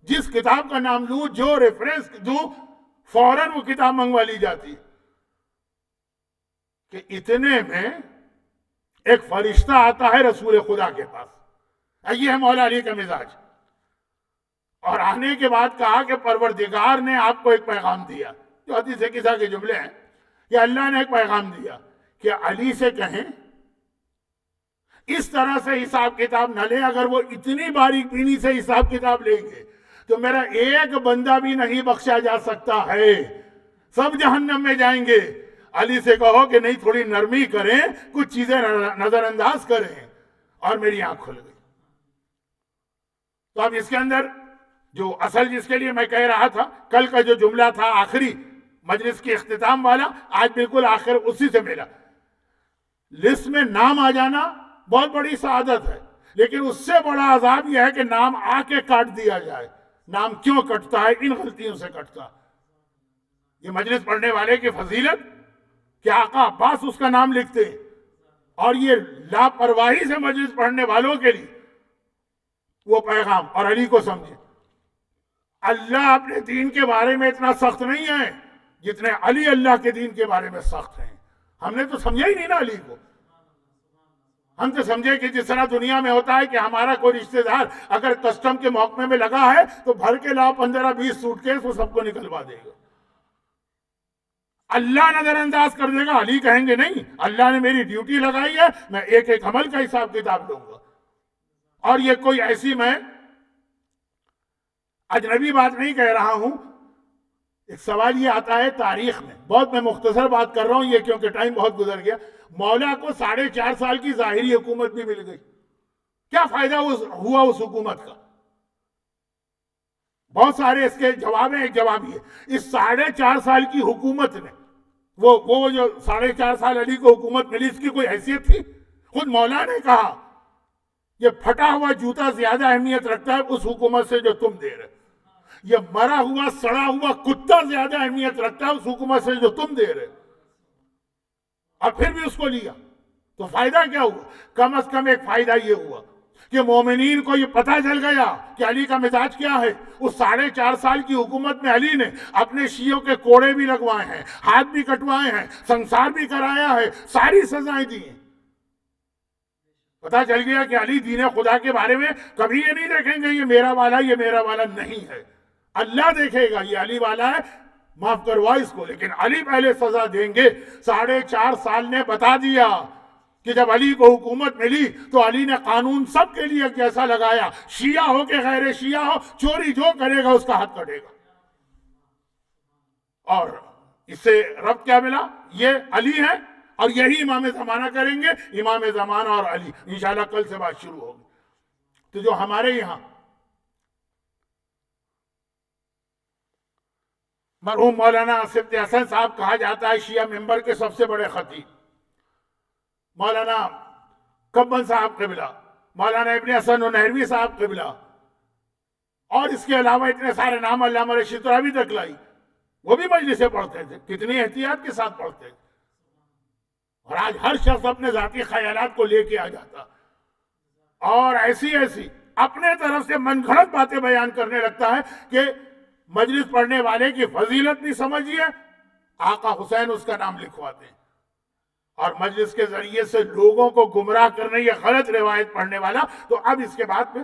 A: جس کتاب کا نام لوں جو ریفرنس دوں فوراً وہ کتاب منگوا لی جاتی. کہ اتنے میں ایک فرشتہ آتا ہے رسول خدا کے پاس. یہ ہے مولا علی کا مزاج. اور آنے کے بعد کہا کہ پروردگار نے آپ کو ایک پیغام دیا. جو حدیث قصہ کے جملے ہیں کہ اللہ نے ایک پیغام دیا کہ علی سے کہیں اس طرح سے حساب کتاب نہ لیں. اگر وہ اتنی باریک بینی سے حساب کتاب لیں گے تو میرا ایک بندہ بھی نہیں بخشا جا سکتا ہے. سب جہنم میں جائیں گے. علی سے کہو کہ نہیں تھوڑی نرمی کریں کچھ چیزیں نظر انداز کریں. اور میری آنکھ کھل گئی. تو اب اس کے اندر جو اصل جس کے لیے میں کہہ رہا تھا کل کا جو جملہ تھا آخری مجلس کی اختتام والا آج بالکل آخر اسی سے ملا. لسٹ میں نام آ جانا بہت بڑی سعادت ہے لیکن اس سے بڑا عذاب یہ ہے کہ نام آ کے کاٹ دیا جائے. نام کیوں کٹتا ہے؟ ان غلطیوں سے کٹتا. یہ مجلس پڑھنے والے کی فضیلت کہ آقا عباس اس کا نام لکھتے ہیں اور یہ لاپرواہی سے مجلس پڑھنے والوں کے لیے وہ پیغام. اور علی کو سمجھے اللہ اپنے دین کے بارے میں اتنا سخت نہیں ہے جتنے علی اللہ کے دین کے بارے میں سخت ہیں. ہم نے تو سمجھا ہی نہیں نا علی کو. ہم تو سمجھے کہ جس طرح دنیا میں ہوتا ہے کہ ہمارا کوئی رشتہ دار اگر کسٹم کے محکمے میں لگا ہے تو بھر کے لاؤ 15-20 سوٹ کیس وہ سب کو نکلوا دے گا. اللہ نظر انداز کر دے گا. علی کہیں گے نہیں اللہ نے میری ڈیوٹی لگائی ہے میں ایک ایک عمل کا حساب کتاب لوں گا. اور یہ کوئی ایسی میں اجنبی بات نہیں کہہ رہا ہوں. ایک سوال یہ آتا ہے تاریخ میں بہت میں مختصر بات کر رہا ہوں یہ کیونکہ ٹائم بہت گزر گیا. مولا کو 4.5 سال کی ظاہری حکومت بھی مل گئی. کیا فائدہ ہوا اس حکومت کا؟ بہت سارے اس کے جواب ہیں. ایک جواب یہ اس 4.5 سال کی حکومت نے وہ جو 4.5 سال علی کو حکومت ملی اس کی کوئی حیثیت تھی؟ خود مولا نے کہا یہ پھٹا ہوا جوتا زیادہ اہمیت رکھتا ہے اس حکومت سے جو تم دے رہے. یہ مرا ہوا سڑا ہوا کتا زیادہ اہمیت رکھتا ہے اس حکومت سے جو تم دے رہے. اور پھر بھی اس کو لیا تو فائدہ کیا ہوا؟ کم از کم ایک فائدہ یہ ہوا کہ مومنین کو یہ پتہ چل گیا کہ علی کا مزاج کیا ہے. اس 4.5 سال کی حکومت میں علی نے اپنے شیعوں کے کوڑے بھی لگوائے ہیں, ہاتھ بھی کٹوائے ہیں, سنسار بھی کرایا ہے, ساری سزائیں دی ہیں. پتہ چل گیا کہ علی دین خدا کے بارے میں کبھی یہ نہیں دیکھیں گے یہ میرا والا نہیں ہے. اللہ دیکھے گا یہ علی والا ہے معاف کروا اس کو. لیکن علی پہلے سزا دیں گے. 4.5 سال نے بتا دیا کہ جب علی کو حکومت ملی تو علی نے قانون سب کے لیے کیسا لگایا. شیعہ ہو کہ غیر شیعہ ہو چوری جو کرے گا اس کا ہاتھ کٹے گا. اور اس سے رب کیا ملا؟ یہ علی ہے اور یہی امام زمانہ کریں گے. امام زمانہ اور علی انشاءاللہ کل سے بات شروع ہوگی. تو جو ہمارے یہاں مرحوم مولانا صفت حسن صاحب کہا جاتا ہے شیعہ ممبر کے سب سے بڑے خطیب, مولانا کبن صاحب قبلہ, مولانا ابن حسن نہروی صاحب قبلہ, اور اس کے علاوہ اتنے سارے نام علامہ رشید راوی تک لائی. وہ بھی مجلس سے پڑھتے تھے, کتنی احتیاط کے ساتھ پڑھتے تھے. اور آج ہر شخص اپنے ذاتی خیالات کو لے کے آ جاتا اور ایسی اپنے طرف سے من گھڑت باتیں بیان کرنے لگتا ہے کہ مجلس پڑھنے والے کی فضیلت نہیں سمجھیے. آقا حسین اس کا نام لکھواتے ہیں اور مجلس کے ذریعے سے لوگوں کو گمراہ کرنے یہ غلط روایت پڑھنے والا. تو اب اس کے بعد میں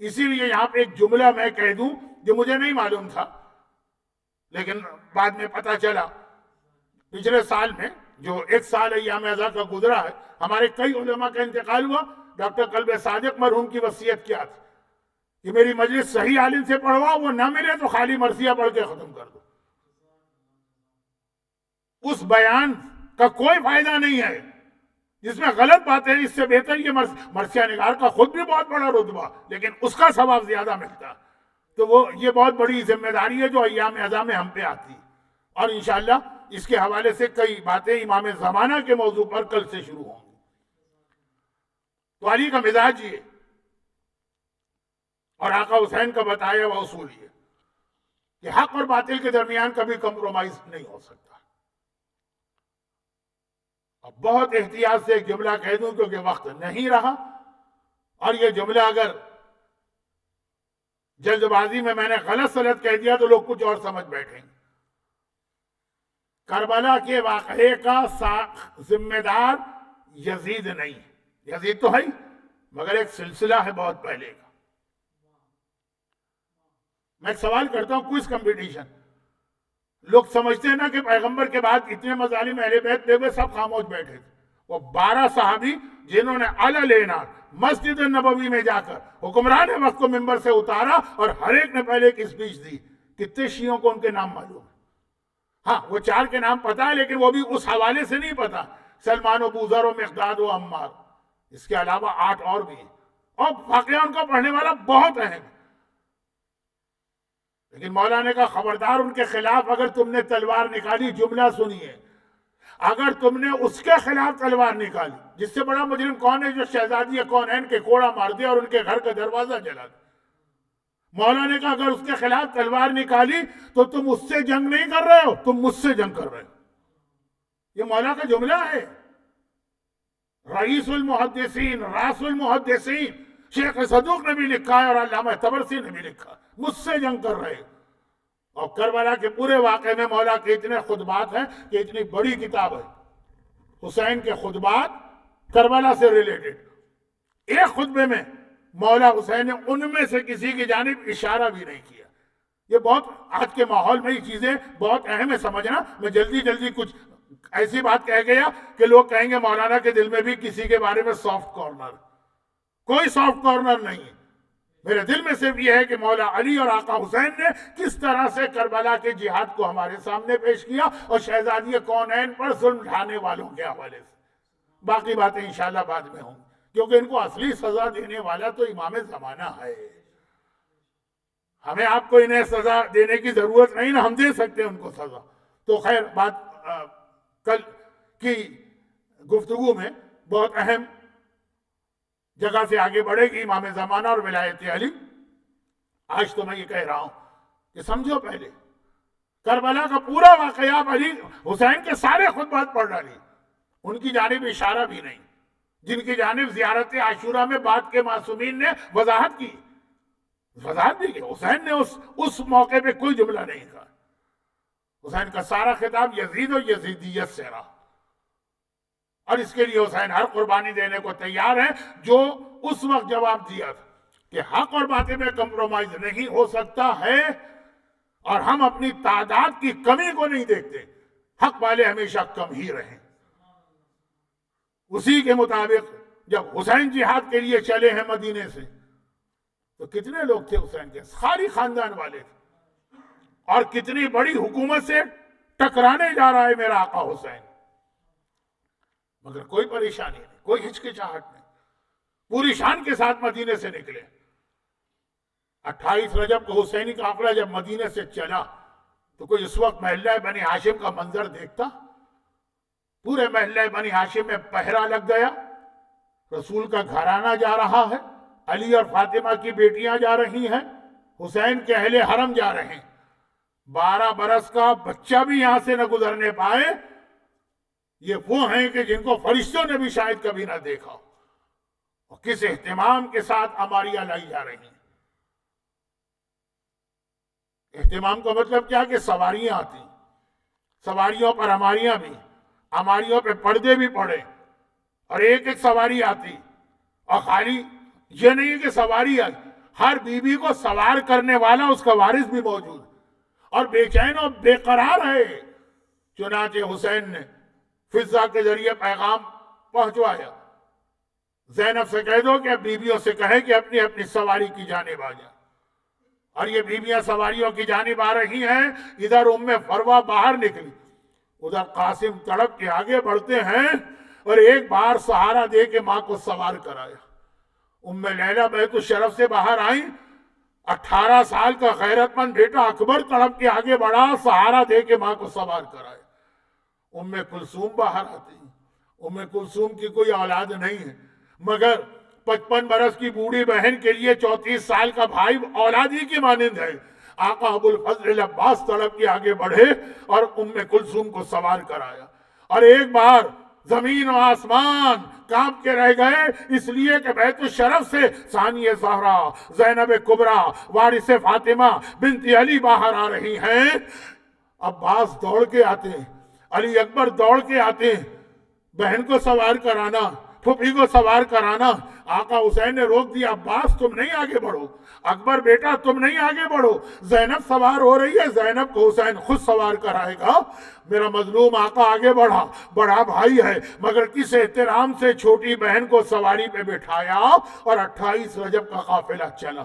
A: اسی لیے یہاں پہ ایک جملہ میں کہہ دوں جو مجھے نہیں معلوم تھا لیکن بعد میں پتہ چلا. پچھلے سال میں جو 1 سال ایام ازاں کا گزرا ہے ہمارے کئی علماء کا انتقال ہوا. ڈاکٹر قلب صادق مرحوم کی وصیت کیا تھی کہ میری مجلس صحیح عالم سے پڑھواؤ, وہ نہ ملے تو خالی مرثیہ پڑھ کے ختم کر دو. اس بیان کا کوئی فائدہ نہیں ہے جس میں غلط باتیں. اس سے بہتر یہ مرثیہ نگار کا خود بھی بہت بڑا رتبہ لیکن اس کا ثواب زیادہ ملتا. تو یہ بہت بڑی ذمہ داری ہے جو ایام ازاں میں ہم پہ آتی ہے. اور انشاءاللہ اس کے حوالے سے کئی باتیں امام زمانہ کے موضوع پر کل سے شروع ہوں گی. تو علی کا مزاج یہ اور آقا حسین کا بتایا ہوا اصول یہ کہ حق اور باطل کے درمیان کبھی کمپرومائز نہیں ہو سکتا. اب بہت احتیاط سے ایک جملہ کہہ دوں کیونکہ وقت نہیں رہا، اور یہ جملہ اگر جلد بازی میں نے غلط سلط کہہ دیا تو لوگ کچھ اور سمجھ بیٹھیں. کربلا کے واقعے کا ذمہ دار یزید نہیں، یزید تو ہے مگر ایک سلسلہ ہے بہت پہلے کا. میں ایک سوال کرتا ہوں، کوئز کمپٹیشن. لوگ سمجھتے ہیں نا کہ پیغمبر کے بعد اتنے مظالم اہل بیت پہ ہوئے سب خاموش بیٹھے تھے. وہ 12 صحابی جنہوں نے علی نار مسجد نبوی میں جا کر حکمران وقت کو ممبر سے اتارا اور ہر ایک نے پہلے ایک اسپیچ دی. کتنے شیعوں کو ان کے نام معلوم ہے؟ ہاں وہ 4 کے نام پتا ہے لیکن وہ بھی اس حوالے سے نہیں پتا. سلمان و بوذر و مقداد و عمار، اس کے علاوہ 8 اور بھی ہیں، اور واقعہ ان کو پڑھنے والا بہت اہم ہے. لیکن مولا نے کہا خبردار ان کے خلاف اگر تم نے تلوار نکالی، جملہ سنیے، اگر تم نے اس کے خلاف تلوار نکالی، جس سے بڑا مجرم کون ہے جو شہزادی کونین کے کوڑا مار دیا اور ان کے گھر کا دروازہ جلا دیا. مولا نے کہا اگر اس کے خلاف تلوار نکالی تو تم اس سے جنگ نہیں کر رہے ہو، تم مجھ سے جنگ کر رہے ہو. یہ مولا کا جملہ ہے. رئیس المحدثین، راس المحدثین شیخ صدوق نے بھی لکھا ہے اور علامہ طبرسی نے بھی لکھا، مجھ سے جنگ کر رہے. اور کربلا کے پورے واقعے میں مولا کے اتنے خطبات ہیں کہ اتنی بڑی کتاب ہے حسین کے خطبات کربلا سے ریلیٹڈ. ایک خطبے میں مولا حسین نے ان میں سے کسی کی جانب اشارہ بھی نہیں کیا. یہ بہت آج کے ماحول میں یہ چیزیں بہت اہم ہے سمجھنا. میں جلدی کچھ ایسی بات کہہ گیا کہ لوگ کہیں گے مولانا کے دل میں بھی کسی کے بارے میں سافٹ کارنر. کوئی سافٹ کارنر نہیں ہے. میرے دل میں صرف یہ ہے کہ مولا علی اور آقا حسین نے کس طرح سے کربلا کے جہاد کو ہمارے سامنے پیش کیا اور شہزادی کونین پر ظلم ڈھانے والوں کے حوالے سے. باقی باتیں انشاءاللہ بعد میں ہوں کیونکہ ان کو اصلی سزا دینے والا تو امام زمانہ ہے. ہمیں آپ کو انہیں سزا دینے کی ضرورت نہیں نا، ہم دے سکتے ہیں ان کو سزا. تو خیر بات کل کی گفتگو میں بہت اہم جگہ سے آگے بڑھے گی، امام زمانہ اور ولایت علی. آج تو میں یہ کہہ رہا ہوں کہ سمجھو پہلے کربلا کا پورا واقعہ علی حسین کے سارے خطبات پڑھ ڈالی، ان کی جانب اشارہ بھی نہیں. جن کی جانب زیارت عاشورہ میں بعد کے معصومین نے وضاحت بھی کی. حسین نے اس موقع پہ کوئی جملہ نہیں کہا. حسین کا سارا خطاب یزید اور یزیدیت سے رہا، اور اس کے لیے حسین ہر قربانی دینے کو تیار ہے جو اس وقت جواب دیا تھا کہ حق اور باطل میں کمپرومائز نہیں ہو سکتا ہے، اور ہم اپنی تعداد کی کمی کو نہیں دیکھتے. حق والے ہمیشہ کم ہی رہیں. اسی کے مطابق جب حسین جہاد کے لیے چلے ہیں مدینے سے تو کتنے لوگ تھے حسین کے؟ ساری خاندان والے تھے. اور کتنی بڑی حکومت سے ٹکرانے جا رہا ہے میرا آقا حسین، مگر کوئی پریشانی نہیں، کوئی ہچکچاہٹ نہیں، پوری شان کے ساتھ مدینے سے نکلے. 28 رجب کو حسینی قافلہ جب مدینے سے چلا تو کوئی اس وقت محلہ بنی ہاشم کا منظر دیکھتا؟ پورے محلہ بنی ہاشم میں پہرا لگ گیا. رسول کا گھرانہ جا رہا ہے، علی اور فاطمہ کی بیٹیاں جا رہی ہیں، حسین کے اہل حرم جا رہے ہیں. 12 برس کا بچہ بھی یہاں سے نہ گزرنے پائے. یہ وہ ہیں کہ جن کو فرشتوں نے بھی شاید کبھی نہ دیکھا. اور کس اہتمام کے ساتھ اماریاں لائی جا رہی ہیں. اہتمام کا مطلب کیا کہ سواریاں آتی، سواریوں پر اماریاں بھی، اماریوں پہ پردے بھی پڑے، اور ایک ایک سواری آتی. اور خالی یہ نہیں کہ سواری آئی، ہر بیوی کو سوار کرنے والا اس کا وارث بھی موجود اور بے چین اور بے قرار ہے. چنانچہ حسین نے فضا کے ذریعے پیغام پہنچوایا، زینب سے کہہ دو کہ اب بیویوں سے کہے کہ اپنی اپنی سواری کی جانب آ جائیں. اور یہ بیویاں سواریوں کی جانب آ رہی ہیں. ادھر ام فروہ باہر نکلی، ادھر قاسم تڑپ کے آگے بڑھتے ہیں اور ایک بار سہارا دے کے ماں کو سوار کرایا. ام لیلہ بیت الشرف سے باہر آئیں، 18 سال کا غیرت مند بیٹا اکبر تڑپ کے آگے بڑھا، سہارا دے کے ماں کو سوار کرایا. ام کلثوم باہر آتی ہیں. ام کلثوم کی کوئی اولاد نہیں ہے، مگر 55 برس کی بوڑھی بہن کے لیے 34 سال کا بھائی اولادی کی مانند ہے۔ آقا ابو الفضل عباس تڑپ کے آگے بڑھے اور ام کلثوم کو سوار کرایا، اور ایک بار زمین و آسمان کانپ کے رہ گئے، اس لیے کہ بیت الشرف سے ثانیہ زہرا زینب کبریٰ وارث فاطمہ بنت علی باہر آ رہی ہیں۔ عباس دوڑ کے آتے ہیں، علی اکبر دوڑ کے آتے ہیں، بہن کو سوار کرانا، پھوپھی کو سوار کرانا۔ آقا حسین نے روک دیا، عباس تم نہیں آگے بڑھو، اکبر بیٹا تم نہیں آگے بڑھو، زینب سوار ہو رہی ہے، زینب کو حسین خود سوار کرائے گا۔ میرا مظلوم آقا آگے بڑھا، بڑا بھائی ہے مگر کس احترام سے چھوٹی بہن کو سواری پہ بٹھایا، اور 28 رجب کا قافلہ چلا۔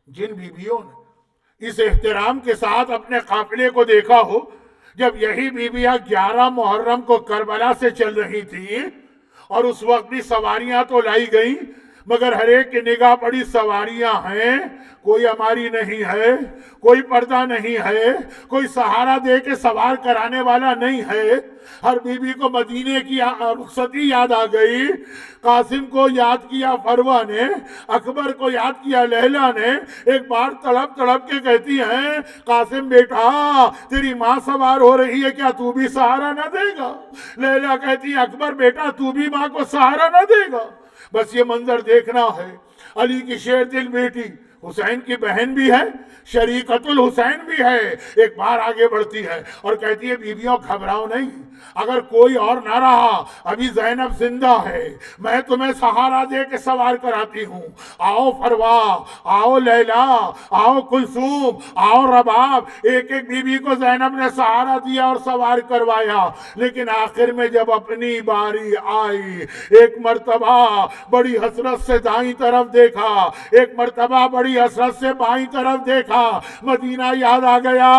A: جن بیویوں نے اس احترام کے ساتھ اپنے قافلے کو دیکھا ہو، جب یہی بیویاں 11 محرم کو کربلا سے چل رہی تھی، اور اس وقت بھی سواریاں تو لائی گئیں، مگر ہر ایک کی نگاہ پڑی سواریاں ہیں، کوئی ہماری نہیں ہے، کوئی پردہ نہیں ہے، کوئی سہارا دے کے سوار کرانے والا نہیں ہے۔ ہر بیوی کو مدینے کی رخصتی یاد آ گئی، قاسم کو یاد کیا فروہ نے، اکبر کو یاد کیا لیلا نے۔ ایک بار تڑپ تڑپ کے کہتی ہیں، قاسم بیٹا تیری ماں سوار ہو رہی ہے، کیا تو بھی سہارا نہ دے گا؟ لیلا کہتی ہے، اکبر بیٹا تو بھی ماں کو سہارا نہ دے گا؟ بس یہ منظر دیکھنا ہے۔ علی کی شیر دل بیٹی حسین کی بہن بھی ہے، شریکت الحسین بھی ہے، ایک بار آگے بڑھتی ہے اور کہتی ہے، بیویوں گھبراؤ نہیں، اگر کوئی اور نہ رہا، ابھی زینب زندہ ہے، میں تمہیں سہارا دے کے سوار کراتی ہوں۔ آؤ فروا، آؤ لیلا، آؤ کلثوم، آؤ رباب۔ ایک ایک بیوی کو زینب نے سہارا دیا اور سوار کروایا، لیکن آخر میں جب اپنی باری آئی، ایک مرتبہ بڑی حسرت سے دائیں طرف دیکھا، ایک مرتبہ بڑی حسرت سے بائیں طرف دیکھا، مدینہ یاد آ گیا۔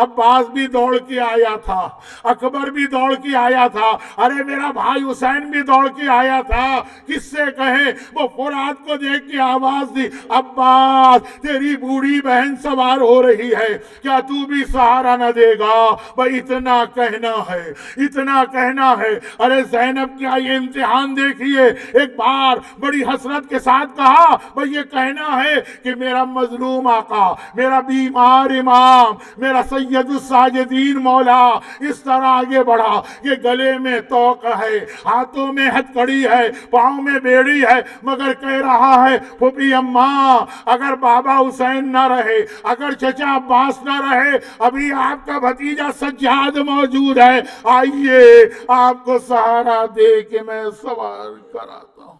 A: عباس بھی دوڑ کے آیا تھا، اکبر بھی دوڑ کے آیا تھا، ارے میرا بھائی حسین بھی دوڑ کے آیا تھا۔ کس سے کہیں؟ وہ فرات کو دیکھ کے آواز دی، عباس تیری بوڑھی بہن سوار ہو رہی ہے، کیا تو بھی سہارا نہ دے گا؟ بھائی اتنا کہنا ہے، اتنا کہنا ہے۔ ارے زینب کیا یہ امتحان دیکھیے، ایک بار بڑی حسرت کے ساتھ کہا، بھائی یہ کہنا ہے کہ میرا مظلوم آقا، میرا بیمار امام، میرا سید الساجدین مولا اس طرح آگے بڑھا کہ گلے میں توق ہے، ہاتھوں میں ہتھکڑی ہے، پاؤں میں بیڑی ہے، مگر کہہ رہا ہے، پھوپھی اماں اگر بابا حسین نہ رہے، اگر چچا عباس نہ رہے، ابھی آپ کا بھتیجا سجاد موجود ہے، آئیے آپ کو سہارا دے کے میں سوار کراتا ہوں۔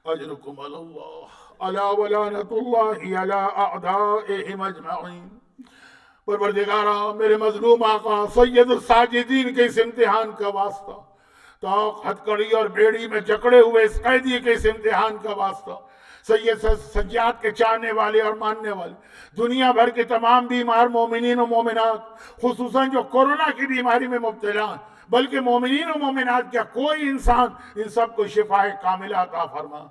A: اجرکم اللہ الا ولعنۃ اللہ علی اعدائہم اجمعین۔ پروردگارا میرے مظلوم آقا سید الساجدین کے اس امتحان کا واسطہ، توق ہتھکڑی اور بیڑی میں جکڑے ہوئے اس قیدی کے اس امتحان کا واسطہ، سید سجاد کے چاہنے والے اور ماننے والے دنیا بھر کے تمام بیمار مومنین و مومنات، خصوصاً جو کورونا کی بیماری میں مبتلا ہیں، بلکہ مومنین و مومنات کیا کوئی انسان، ان سب کو شفائے کاملہ عطا فرما۔